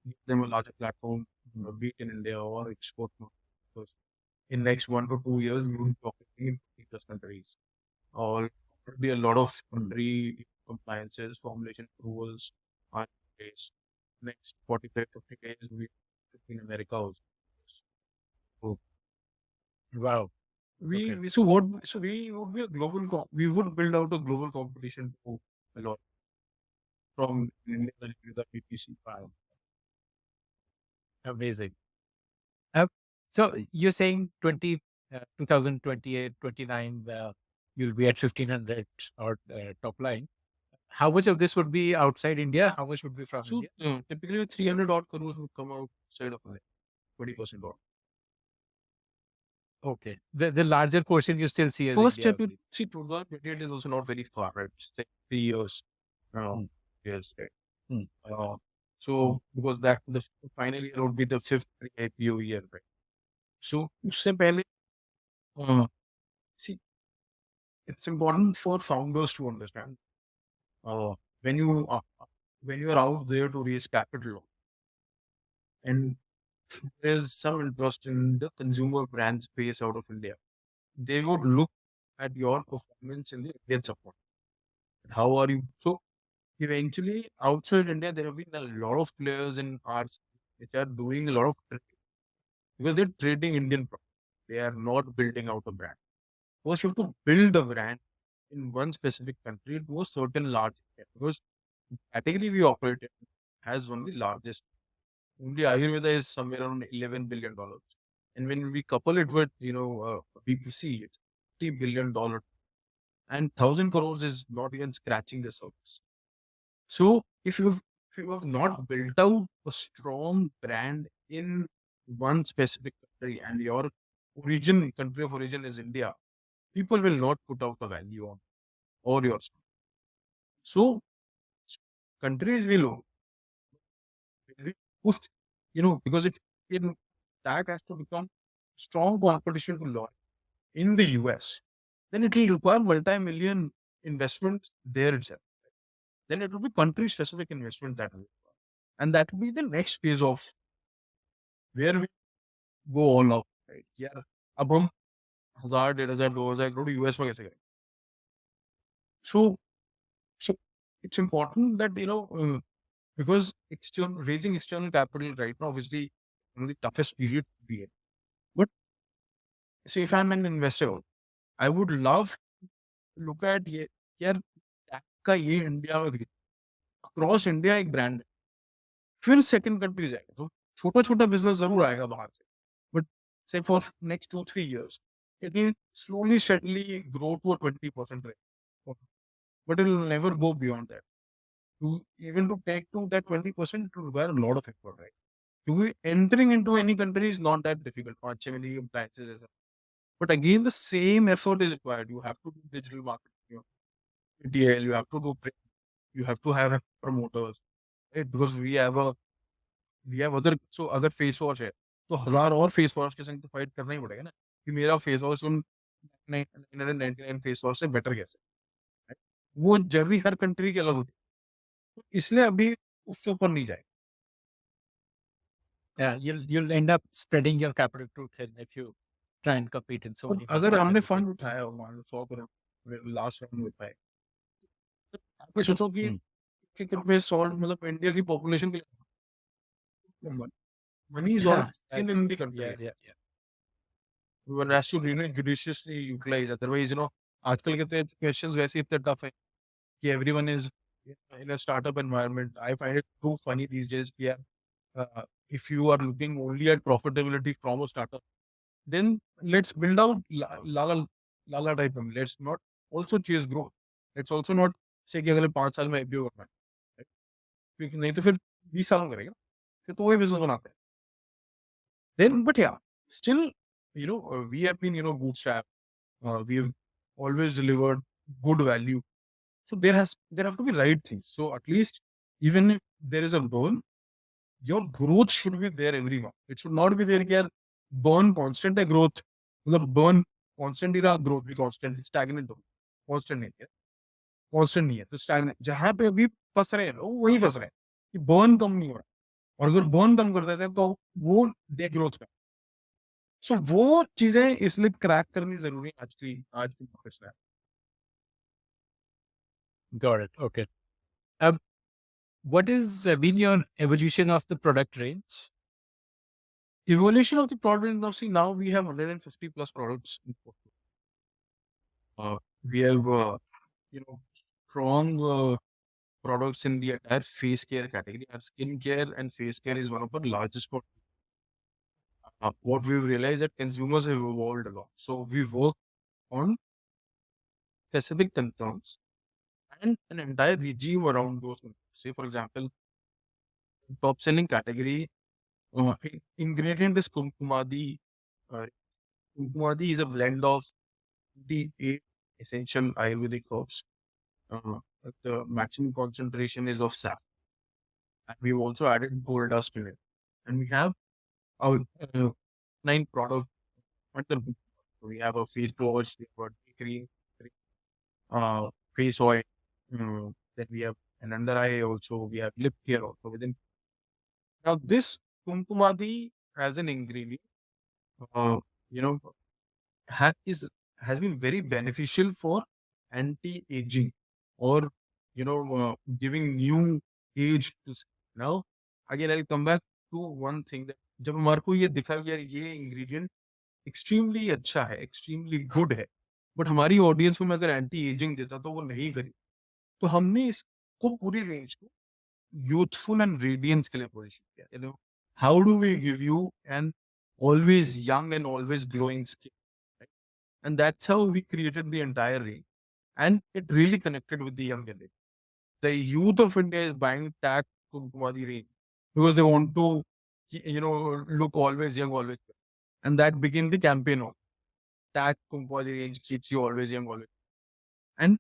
Speaker 1: give them a larger platform, be it in India or export market. Because in next 1 to 2 years, we will be operating in 50 plus countries. Or there will be a lot of
Speaker 2: Mm.
Speaker 1: country compliances, formulation approvals are in place. Next 45, 50 days, we in America also. So
Speaker 2: Wow. Okay.
Speaker 1: we would be a we would build out a global competition to a lot from India to the PPC.
Speaker 2: Wow. Amazing. Uh, so you're saying 2028, 29, you'll be at 1500 or top line. How much of this would be outside India? How much would be from
Speaker 1: So
Speaker 2: India?
Speaker 1: typically 300 odd crores would come outside of India, 20% odd.
Speaker 2: Okay. The larger portion you still see as
Speaker 1: First
Speaker 2: India
Speaker 1: step,
Speaker 2: only.
Speaker 1: see, 2028 is also not very far, right? It's like 3 years. Uh,
Speaker 2: Mm.
Speaker 1: yes, right.
Speaker 2: Mm. Mm.
Speaker 1: So because that the final year would be the fifth IPO year, right? So उससे पहले, uh, see, it's important for founders to understand uh, when you are when you are out there to raise capital and there's some interest in the consumer brand space out of India, they would look at your performance in the Indian support. How are you? So eventually, outside India, there have been a lot of players in arts which are doing a lot of because they're trading Indian products. They are not building out a brand. First, you have to build a brand in one specific country to a certain large area because the category we operate in has one of the largest. Only Ayurveda is somewhere around $11 billion, and when we couple it with BPC, it's $50 billion, and 1,000 crores is not even scratching the surface. So if you have not built out a strong brand in one specific country and your country of origin is India, people will not put out a value on or your stock. So countries will push, because in that has to become strong competition to law in the US, then it will require multi-million investments there itself. Then it will be country specific investment that will require. And that will be the next phase of where we go all out, right? Yeah. अब हम 1000 1500 2000 crore US में कैसे करें? So it's important that because raising external capital right now obviously one of the toughest period to be in. But say if I'm an investor, I would love to look at ये यार tech का ये India में across India एक brand फिर second country जाएगा तो छोटा छोटा बिजनेस जरूर आएगा बाहर से but say for next 2 3 years it will slowly steadily grow to a 20% rate, but it will never go beyond that. To even to take to that 20%, it will require a lot of effort, right? Entering into any country is not that difficult. Actually, appliances as well. But again, the same effort is required. You have to do digital marketing, ATL, you have to do print, you have to have promoters, right? Because we have other, so अगर face wash है तो हजार और face wash के संग तो fight करना ही पड़ेगा ना कि मेरा फेस वॉश उन 999 फेस वॉश से बेटर कैसे है? वो जर्नी हर कंट्री की अलग होती है तो इसलिए अभी उससे ऊपर नहीं जाए
Speaker 2: Yeah, you'll end up spreading your capital too thin if you try and compete in so
Speaker 1: और
Speaker 2: many
Speaker 1: अगर
Speaker 2: markets at
Speaker 1: हमने
Speaker 2: the same
Speaker 1: फंड
Speaker 2: time.
Speaker 1: उठाया हो मान लो 100 करोड़ लास्ट राउंड में उठाए तो सोचो कि
Speaker 2: Mm.
Speaker 1: 1 रुपए सॉल्व मतलब इंडिया की पॉपुलेशन के money is all
Speaker 2: Yeah,
Speaker 1: skin in the
Speaker 2: yeah,
Speaker 1: country
Speaker 2: yeah, yeah.
Speaker 1: one has to judiciously utilize otherwise आजकल के क्वेश्चंस वैसे इतने टफ है कि everyone is in a startup environment. I find it too funny these days. Yeah, if you are looking only at profitability from a startup, then let's build out lala type. Let's not also chase growth. Let's also not say कि अगले 5 साल में IPO करना है, right? क्योंकि नहीं तो फिर 20 साल में करेगा फिर तो वही बिजनेस बनाते हैं. Then, but yeah, still, we have been bootstrap. We've always delivered good value. So there have to be right things. So at least even if there is a burn, your growth should be there every month. It should not be there कि burn constant है growth. मतलब burn constant ही रहा growth भी constant stagnant हो constant नहीं है constant नहीं है तो stagnant जहाँ पे अभी फंस रहे हैं लोग वहीं फंस रहे हैं कि burn कम नहीं हो रहा और अगर burn कम कर देते हैं तो वो डे ग्रोथ पे सो वो चीजें इसलिए क्रैक करनी जरूरी है आज की मार्केट में
Speaker 2: Got it. Okay. Um, what has been your evolution of the product range?
Speaker 1: evolution of the product industry now we have 150 plus products in portfolio. We have strong products in the entire face care category. Our skin care and face care is one of the largest what we've realized that consumers have evolved a lot. So we work on specific concerns and an entire regime around those. Say, for example, top selling category ingredient is kumkumadi. Uh, Kumkumadi is a blend of the 8 essential Ayurvedic herbs. Uh, the maximum concentration is of sap. And we've also added gold dust to it. And we have our 9 products under Kumkumadi. We have a face wash, we have a day cream, face oil. Then we have an under eye also. We have lip care also within. Now this Kumkumadi has an ingredient, uh, you know, is has been very beneficial for anti-aging or giving new age to now. Again, I'll come back to one thing that जब हमारे को ये दिखा कि यार ये ingredient extremely अच्छा है extremely good है बट हमारी ऑडियंस को मैं अगर एंटी एजिंग देता तो वो नहीं करी तो हमने इसको पूरी रेंज को youthful and radiance के लिए पोजीशन किया how do we give you an always young and always glowing skin, right? And that's how we created the entire range. And it really connected with the young generation. The youth of India is buying tag Kumkumadi range because they want to, look always young, always. Young. And that became the campaign of tag Kumkumadi range keeps you always young, always. And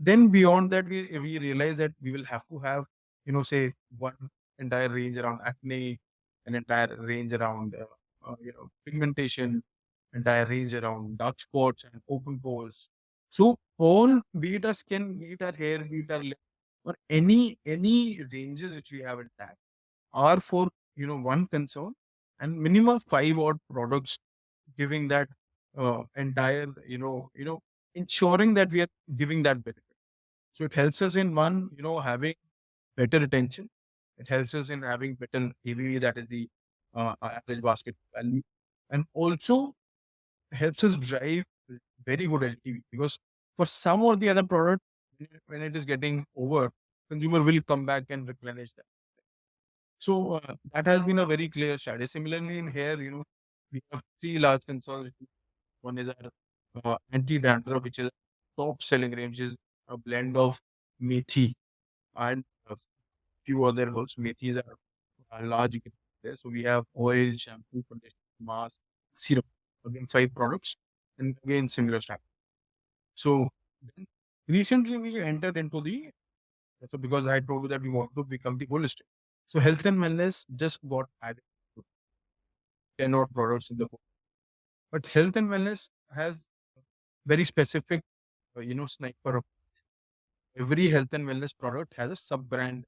Speaker 1: then beyond that, we realize that we will have to have, say one entire range around acne, an entire range around, pigmentation, entire range around dark spots and open pores. So all, be it our skin, be it our hair, be it our lip, or any ranges which we have intact are for one concern and minimum 5 odd products giving that entire ensuring that we are giving that benefit. So it helps us in one having better retention. It helps us in having better ABV, that is the average basket value, and also helps us drive very good LTV because for some or the other product, when it is getting over, consumer will come back and replenish that. So that has been a very clear strategy. Similarly, in hair, we have 3 large concerns. One is our anti-dandruff, which is top selling range, is a blend of methi and a few other herbs. Methi is a large. there. So we have oil, shampoo, conditioner, mask, serum. Again, 5 products, and again similar stuff. So then recently we entered into the so because I told you that we want to become the holistic. So health and wellness just got added to 10 odd products in the book. But health and wellness has very specific, sniper. Every health and wellness product has a sub brand.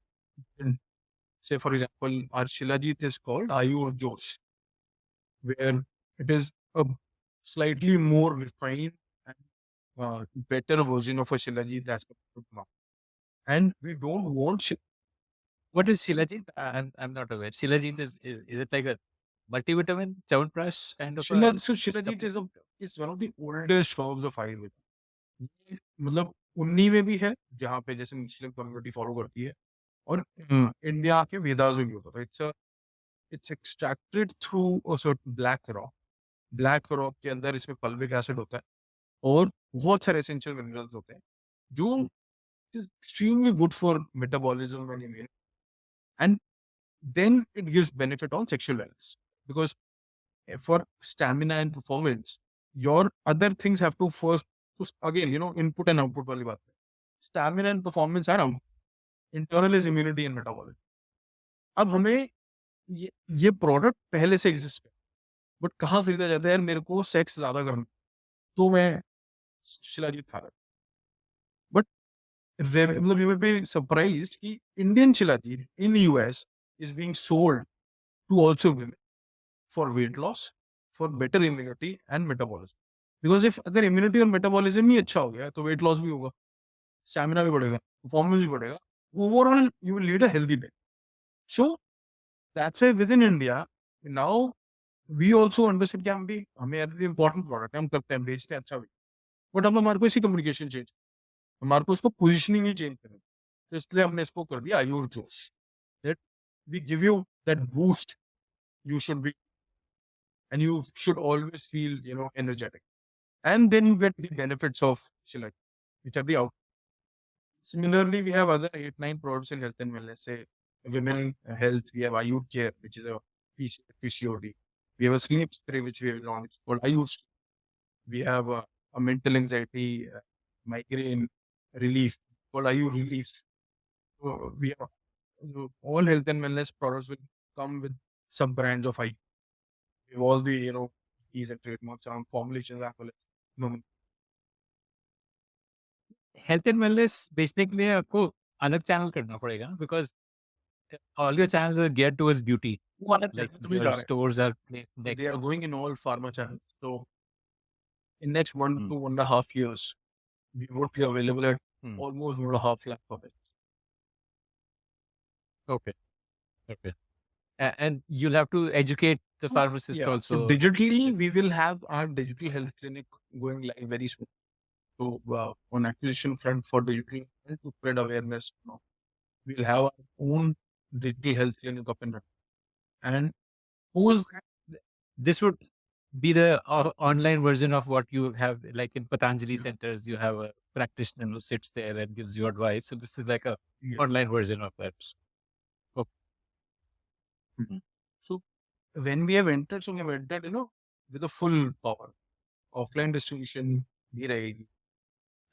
Speaker 1: Say, for example, our Shilajit is called Ayur Josh, where it is a slightly more refined and better version of a Shilajit as compared to now. And we don't want
Speaker 2: What is Shilajit? I'm not aware. Shilajit is it like a multivitamin, Chyawanprash kind of a
Speaker 1: So Shilajit
Speaker 2: supplement?
Speaker 1: is one of the oldest forms of Ayurveda. ये मतलब 19 में भी है जहाँ पे जैसे Muslim community follow करती है और इंडिया के वेदास में भी होता था it's extracted through a certain black rock के अंदर इसमें पल्विक एसिड होता है और बहुत सारे एसेंशियल मिनरल्स होते हैं जो is extremely good for metabolism and immunity and then it gives benefit on sexual wellness because for stamina and performance, your other things have to first, so again, input and output वाली बात है. Stamina and performance are out. Internal is immunity and metabolism. अब हमें ये product पहले से exist है but कहाँ खरीदा जाता है यार मेरे को सेक्स ज्यादा करना तो मैं शिलाजीत खा रहा बट मतलब यू विल बी सरप्राइज्ड कि Indian shilajit in US is being sold to also for weight loss, for better immunity and metabolism. Because if अगर immunity और metabolism ही अच्छा हो गया तो weight loss भी होगा, stamina भी बढ़ेगा, performance भी बढ़ेगा. Overall, you will lead a healthy life. So that's why within India now we also understand कि हम भी हमें important product है हम करते हैं बेचते हैं अच्छा भी बट अब हमारे को इसी कम्युनिकेशन चेंज हमारे को इसको पोजिशनिंग ही चेंज करनी तो इसलिए हमने इसको कर दिया Ayur Josh that we give you that boost you should be and you should always feel energetic and then you get the benefits of Shilajit, which are the out. Similarly, we have other 8 9 products in health and wellness. Say women health, we have Ayur Care, which is a PCOD. We have a sleep spray which we have launched called Ayush. We have a mental anxiety migraine relief called Ayur Relief. So we have all health and wellness products will come with some brands of Ayur. We have all the keys and trademarks around formulations as well as
Speaker 2: health and wellness बेचने के लिए आपको अलग channel करना पड़ेगा because all your channels are geared towards beauty. Like your
Speaker 1: women.
Speaker 2: stores are placed like
Speaker 1: They are going in all pharma channels. So in next one
Speaker 2: Hmm,
Speaker 1: to 1.5 years, we would be available at
Speaker 2: hmm.
Speaker 1: almost 1.5 lakh of it.
Speaker 2: Okay. Okay. And you'll have to educate the pharmacist
Speaker 1: Yeah. So
Speaker 2: also.
Speaker 1: digitally, we
Speaker 2: This.
Speaker 1: will have our digital health clinic going live very soon. So on acquisition front for digital and to spread awareness, we'll have our own digital health clinic up and running. And who's
Speaker 2: This would be the online version of what you have, like in Patanjali centers, you have a practitioner who sits there and gives you advice. So this is like a
Speaker 1: yeah.
Speaker 2: online version of that. Okay.
Speaker 1: Mhm. So when we have entered, so we have entered, with a full power. Offline distribution भी रहेगी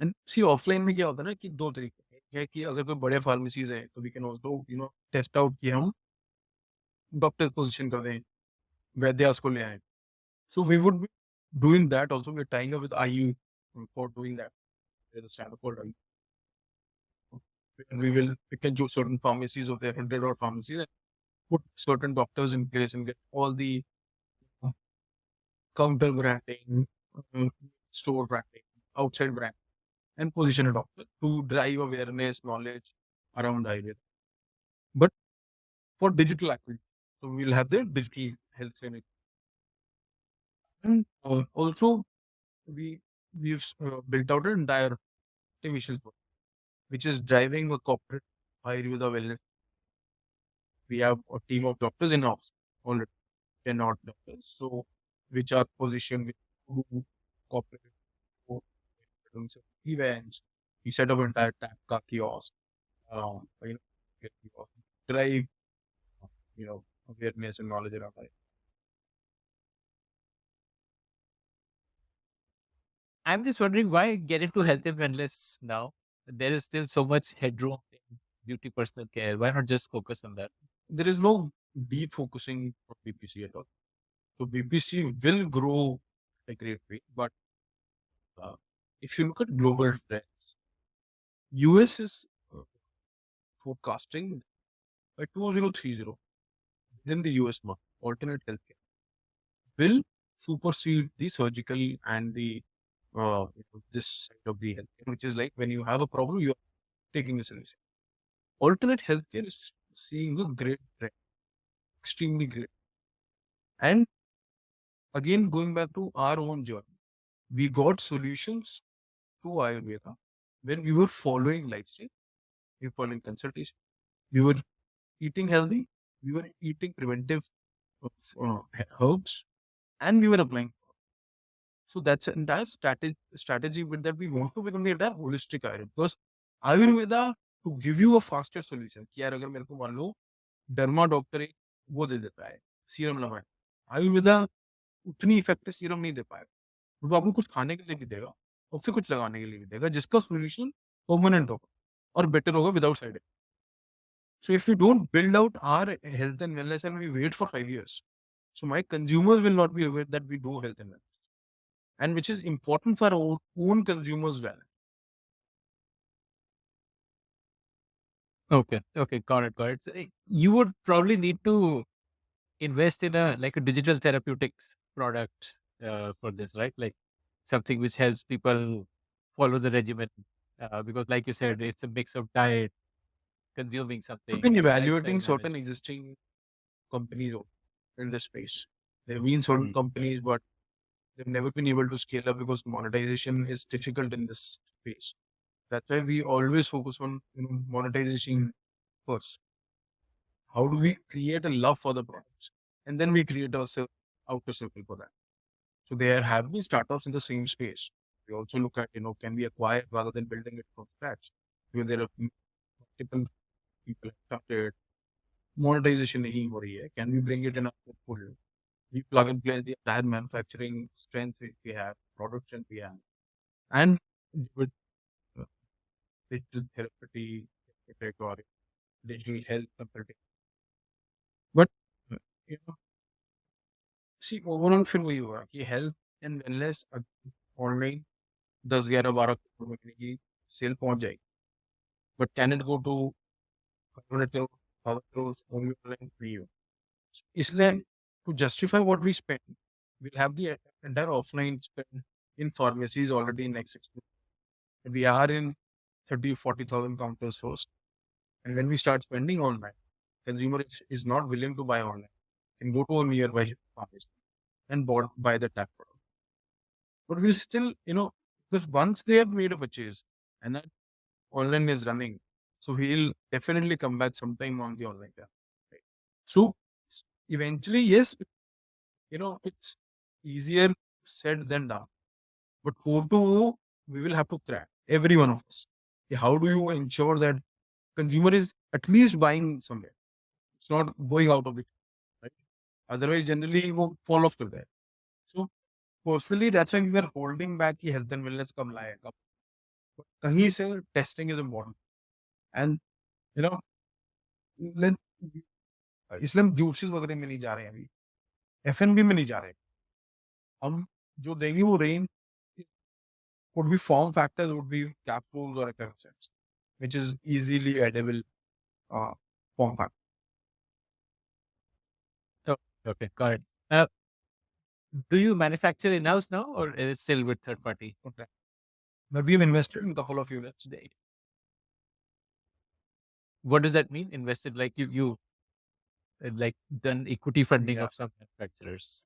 Speaker 1: and C offline में क्या होता है ना कि दो तरीके एक है कि अगर कोई बड़े फार्मेसीज है तो we can also test out कि हम डॉक्टर पोजीशन कर दें वैद्यास को ले आए so we would be doing that also we tying up with IU for doing that with a stand up called IU. We will pick and choose certain pharmacies of their 100 odd pharmacies and put certain doctors in place and get all the uh, counter branding, store branding, outside brand and position a doctor to drive awareness, knowledge around Ayurveda. But for digital activity, so we'll have the digital health clinic. And also, we've built out an entire division which is driving a corporate Ayurveda wellness. We have a team of doctors in house, already 10 odd doctors, so which are positioned with corporate doing some events. We set up entire tap kiosk, drive, awareness and knowledge around it.
Speaker 2: I'm just wondering why get into health and wellness now. There is still so much headroom in beauty personal care. Why not just focus on that?
Speaker 1: There is no deep focusing on BPC at all. So BPC will grow at a great rate, but uh, if you look at global trends, US is forecasting by 2030 within the US market, alternate healthcare will supersede the surgical and the this side of the healthcare, which is like when you have a problem, you are taking a solution. Alternate healthcare is seeing a great trend, extremely great. And again, going back to our own journey, we got solutions to Ayurveda when we were following lifestyle, we were following consultation, we were eating healthy, we were eating preventive herbs, and we were applying. So that's an entire strategy with that we want to become the entire holistic Ayurveda. Because Ayurveda to give you a faster solution कि यार अगर मेरे को मान लो derma doctor एक वो दे देता है सीरम लगाए आयुर्वेदा उतनी इफेक्टिव सीरम नहीं दे पाएगा वो आपको कुछ खाने के लिए भी देगा और फिर कुछ लगाने के लिए भी देगा जिसका सोल्यूशन परमानेंट होगा और बेटर होगा without side effect so if you don't build out our health and wellness and we wait for 5 years so my consumers will not be aware that we do health and wellness and which is important for our own consumers well.
Speaker 2: Okay. Okay. Got it. Got it. So, you would probably need to invest in a like a digital therapeutics product for this, right? Like something which helps people follow the regimen. Because, like you said, it's a mix of diet, consuming
Speaker 1: We've
Speaker 2: something,
Speaker 1: been
Speaker 2: and lifestyle
Speaker 1: evaluating certain
Speaker 2: management.
Speaker 1: existing companies in this space. There have been certain
Speaker 2: Mm.
Speaker 1: companies, but they've never been able to scale up because monetization is difficult in this space. That's why we always focus on monetization first. How do we create a love for the products, and then we create a outer circle for that. So there have been startups in the same space. We also look at can we acquire rather than building it from scratch. Because there are multiple people have started monetization नहीं हो रही है. Can we bring it in our portfolio? We plug and play the entire manufacturing strength which we have, production we have, and with uh, digital therapy, or digital health consulting. But uh, you know, see, overall फिर वही हुआ कि health and wellness online 10-11-12 महीने की cell पहुंच जाएगी. But can it go to 100 crore, 1,000 crores only online for you? इसलिए to justify what we spend, we'll have the entire offline spend in pharmacies already in next 6 months. We are in 30-40,000 counters first. And when we start spending online, consumer is not willing to buy online. Can go to a nearby pharmacy and buy the tap product. But we'll still, because once they have made a purchase and that online is running, so he'll definitely come back sometime on the online tap. Right? So eventually, yes, it's easier said than done. But who to who, we will have to crack, every one of us. How do you ensure that consumer is at least buying somewhere? It's not going out of it, right? Otherwise, generally, he will fall off to that. So, personally, that's why we were holding back कि health and wellness कब लाएगा. But कहीं से testing is important. And, you know, let, इसलिए हम juices वगैरह में नहीं जा रहे हैं अभी. F&B में नहीं जा रहे हैं. हम जो देंगे वो range would be form factors, would be capsules or extracts, which is easily edible uh, form factor.
Speaker 2: Oh, okay. Got it. Uh, do you manufacture in house now, or is it still with third party?
Speaker 1: Okay. But we've invested in a couple of units.
Speaker 2: What does that mean? Invested like you like done equity funding
Speaker 1: Yeah.
Speaker 2: of some manufacturers.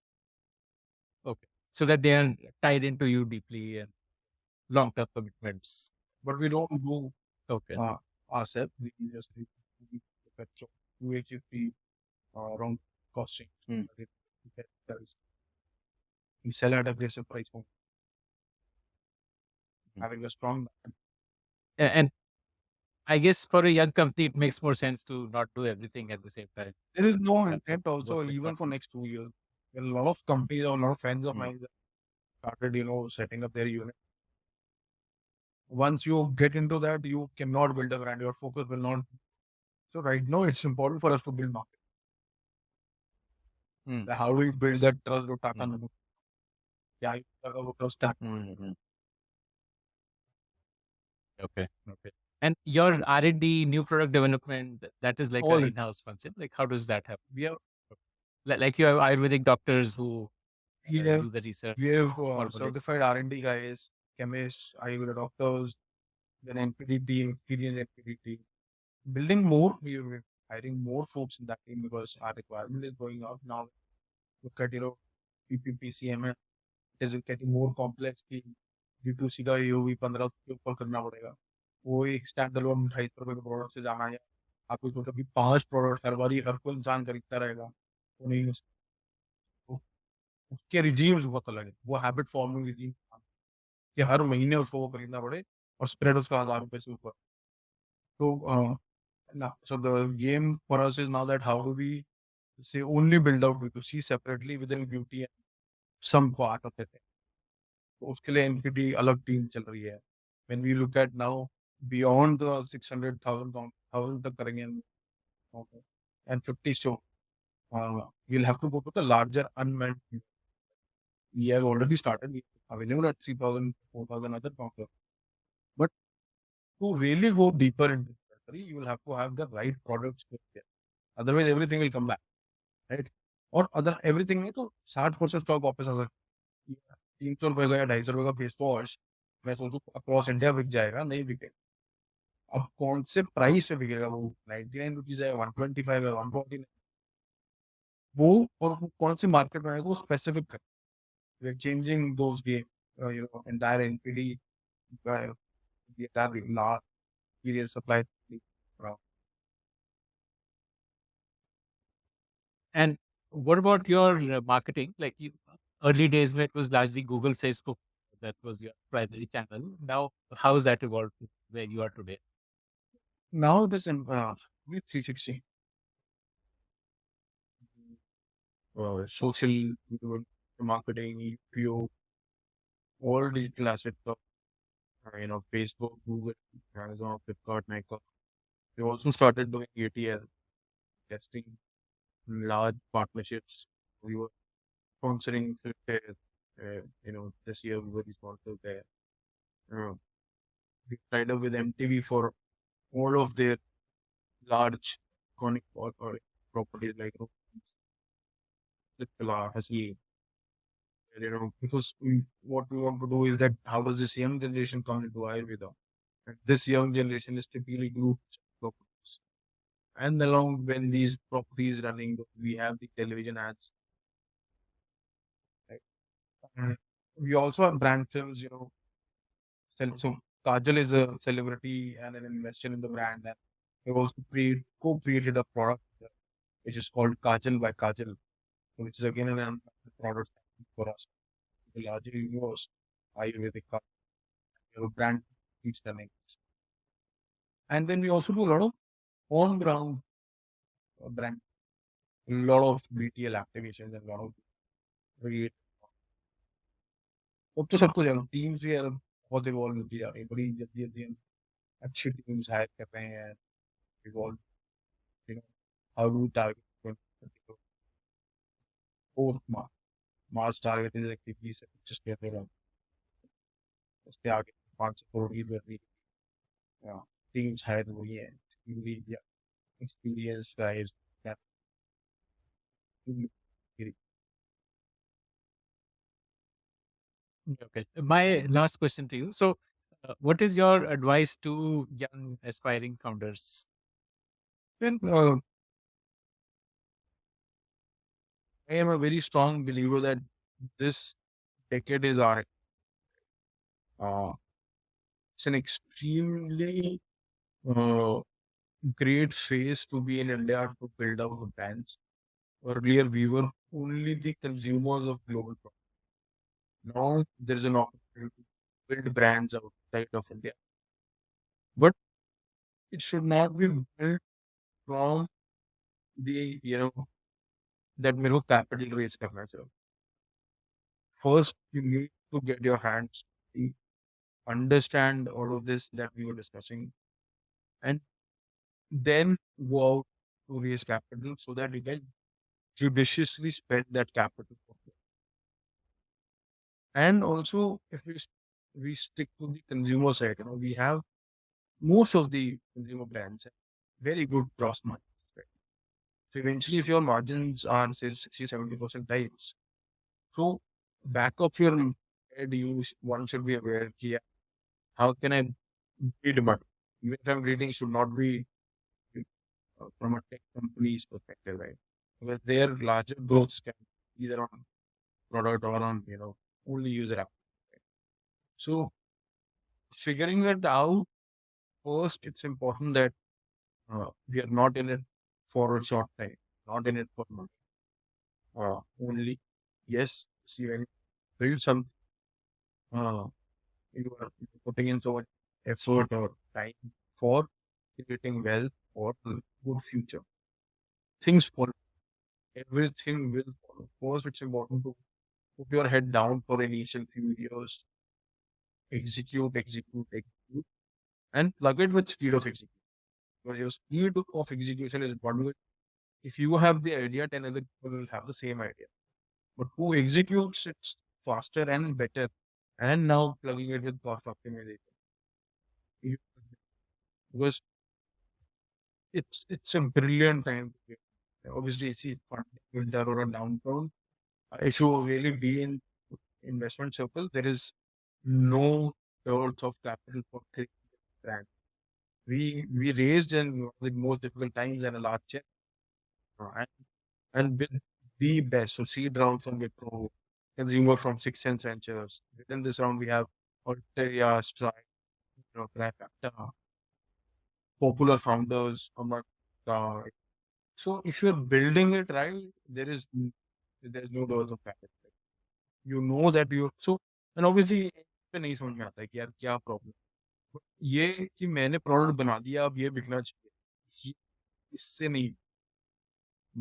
Speaker 2: Okay. So that they are tied into you deeply and long term commitments.
Speaker 1: But we don't do
Speaker 2: Okay.
Speaker 1: ourselves. We just do UHFP around costing.
Speaker 2: Mm.
Speaker 1: We sell at aggressive price point,
Speaker 2: Mm.
Speaker 1: having a strong
Speaker 2: And I guess for a young company, it makes more sense to not do everything at the same time.
Speaker 1: There is no
Speaker 2: Have to
Speaker 1: intent
Speaker 2: work
Speaker 1: also
Speaker 2: with
Speaker 1: even
Speaker 2: one.
Speaker 1: for next 2 years. There are a lot of companies or a lot of friends of
Speaker 2: Mm,
Speaker 1: mine that started, setting up their unit. Once you get into that, you cannot build a brand. Your focus will not. So right now, it's important for us to build market.
Speaker 2: mm,
Speaker 1: Like, how do we build that trust with Tata
Speaker 2: mm,
Speaker 1: Nano? Yeah, you talk about trust Tata.
Speaker 2: mm. Okay. Okay. And your R&D, new product development, that is like a
Speaker 1: All it.
Speaker 2: in-house function. Like, how does that happen?
Speaker 1: We have
Speaker 2: Like you have Ayurvedic doctors who
Speaker 1: we have
Speaker 2: do the research,
Speaker 1: we have
Speaker 2: formulates.
Speaker 1: certified R&D guys, chemists, Ayurveda doctors, then NPD team, experienced NPD team. Building more, we're hiring more folks in that team because our requirement is going up now. Look at PPP CMS is getting more complex कि D2C का AOV 1500 के ऊपर करना पड़ेगा. वो एक stand alone 250 रुपए के प्रोडक्ट से जाना है. आपको सोचो कि 5 प्रोडक्ट हर बार ही हर कोई इंसान खरीदता रहेगा, वो नहीं हो सकता. उसके रिजीम्स बहुत अलग है. वो हैबिट फॉर्मिंग रिजीम कि हर महीने उसको वो खरीदना पड़े और स्प्रेड उसका 1000 रुपए से ऊपर. तो so the game for us is now that how do we say only build out B2C separately within beauty and some part of it. तो उसके लिए एनपीटी अलग टीम चल रही है. When we look at now beyond the 600,000 तक करेंगे and 50 store, we'll have to go to the larger unmanned. We have already started. We are available at 3,000, 4,000 other counters. But to really go deeper into the category, you will have to have the right products there. Otherwise, everything will come back, right? और other everything नहीं तो 60% stock वापस आ सकता है. 300 रुपए का या 250 रुपए का फेस वॉश मैं सोचू अक्रॉस इंडिया बिक जाएगा, नहीं बिकेगा. अब कौन से प्राइस पे बिकेगा वो 99 रुपीज है, 125 है, 149, वो और वो कौन सी मार्केट में आएगा वो स्पेसिफिक कर. We are changing those game, entire NPD, the entire large period supply.
Speaker 2: And what about your marketing? Like you, early days where it was largely Google, Facebook, that was your primary channel. Now, how has that evolved to where you are today?
Speaker 1: Now it is in 360. Social marketing, UPO, all digital assets of Facebook, Google, Amazon, Flipkart, Nike. We also started doing ATL testing, large partnerships. We were sponsoring fairs. This year we were sponsored there. Uh, we tied up with MTV for all of their large iconic or properties like Flipkart, Hasli. Because what we want to do is that how does this young generation come into Ayurveda? And this young generation is typically groups of properties. And along when these properties running, we have the television ads. Right? And we also have brand films, so Kajal is a celebrity and an investor in the brand. And we also co-created a product which is called Kajal by Kajal, which is again an product for us. The larger universe, Ayurvedic brand keeps running. And then we also do a lot of on ground brand, a lot of BTL activations and a lot of create. अब तो सब कुछ है. Teams भी यार बहुत evolve होती जा रही है, बड़ी जल्दी जल्दी अच्छी टीम्स हायर कर रहे हैं. Evolve, you know how do target fourth March target is actively से जस्ट कहते हैं उसके आगे 500 करोड़ की बढ़ी. टीम्स हायर हुई है, experience guys.
Speaker 2: Okay. My last question to you. So, what is your advice to young aspiring founders?
Speaker 1: Then I am a very strong believer that this decade is our. Uh, it's an extremely uh, great phase to be in India to build up brands. Earlier, we were only the consumers of global products. Now, there is an opportunity to build brands outside of India. But it should not be built from the, that मेरे को capital raise करना चाहिए. First, you need to get your hands, understand all of this that we were discussing, and then go out to raise capital so that you can judiciously spend that capital. And also, if we stick to the consumer side, we have most of the consumer brands have very good gross margins. Right? So eventually, if your margins are say 60-70% types, so back of your head, one should be aware, yeah, how can I build money? Even if I'm reading, should not be from a tech company's perspective, right? Because their larger growths can be either on product or on only user app. Right? So figuring that out first, it's important that we are not in it for a short time, not in it for money. Only yes, see when you build some, uh, you are putting in so much effort or time for creating wealth or good future. Things follow. Everything will follow. First, it's important to put your head down for initial few years, execute, and plug it with speed of execution. Because your speed of execution is important. If you have the idea, 10 other people will have the same idea. But who executes it faster and better, and now plugging it with cost optimization. You- Because it's a brilliant time to get. Obviously, see, winter or a downtown. If you really be in investment circle, there is no dearth of capital for creating brand. We raised in the most difficult times and a large check, and, and with the best. So seed round from Wipro, consumer from 6 Ventures. Within this round, we have Alteria, Stride, Trifecta, popular founders. So if you're building it right, there's no dearth of capital. You know that you so and obviously पे नहीं समझ में आता है कि यार क्या problem ये कि मैंने प्रोडक्ट बना दिया अब ये बिकना चाहिए इससे नहीं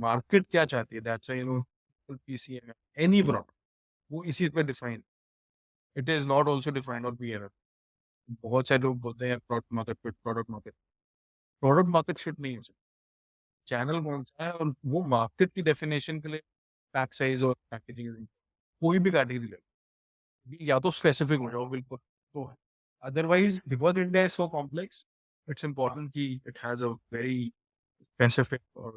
Speaker 1: मार्केट क्या चाहती है दैट्स पीसीएम एनी प्रोडक्ट वो इसी पे define it is not also defined और पीएनएल बहुत सारे लोग बोलते हैं प्रोडक्ट मार्केट फिट नहीं है चैनल कौन सा है और वो मार्केट की डेफिनेशन के लिए पैक साइज और पैकेजिंग कोई भी कैटेगरी ले या तो स्पेसिफिक हो जाओ बिल्कुल तो otherwise because India is so complex it's important कि it has a very specific or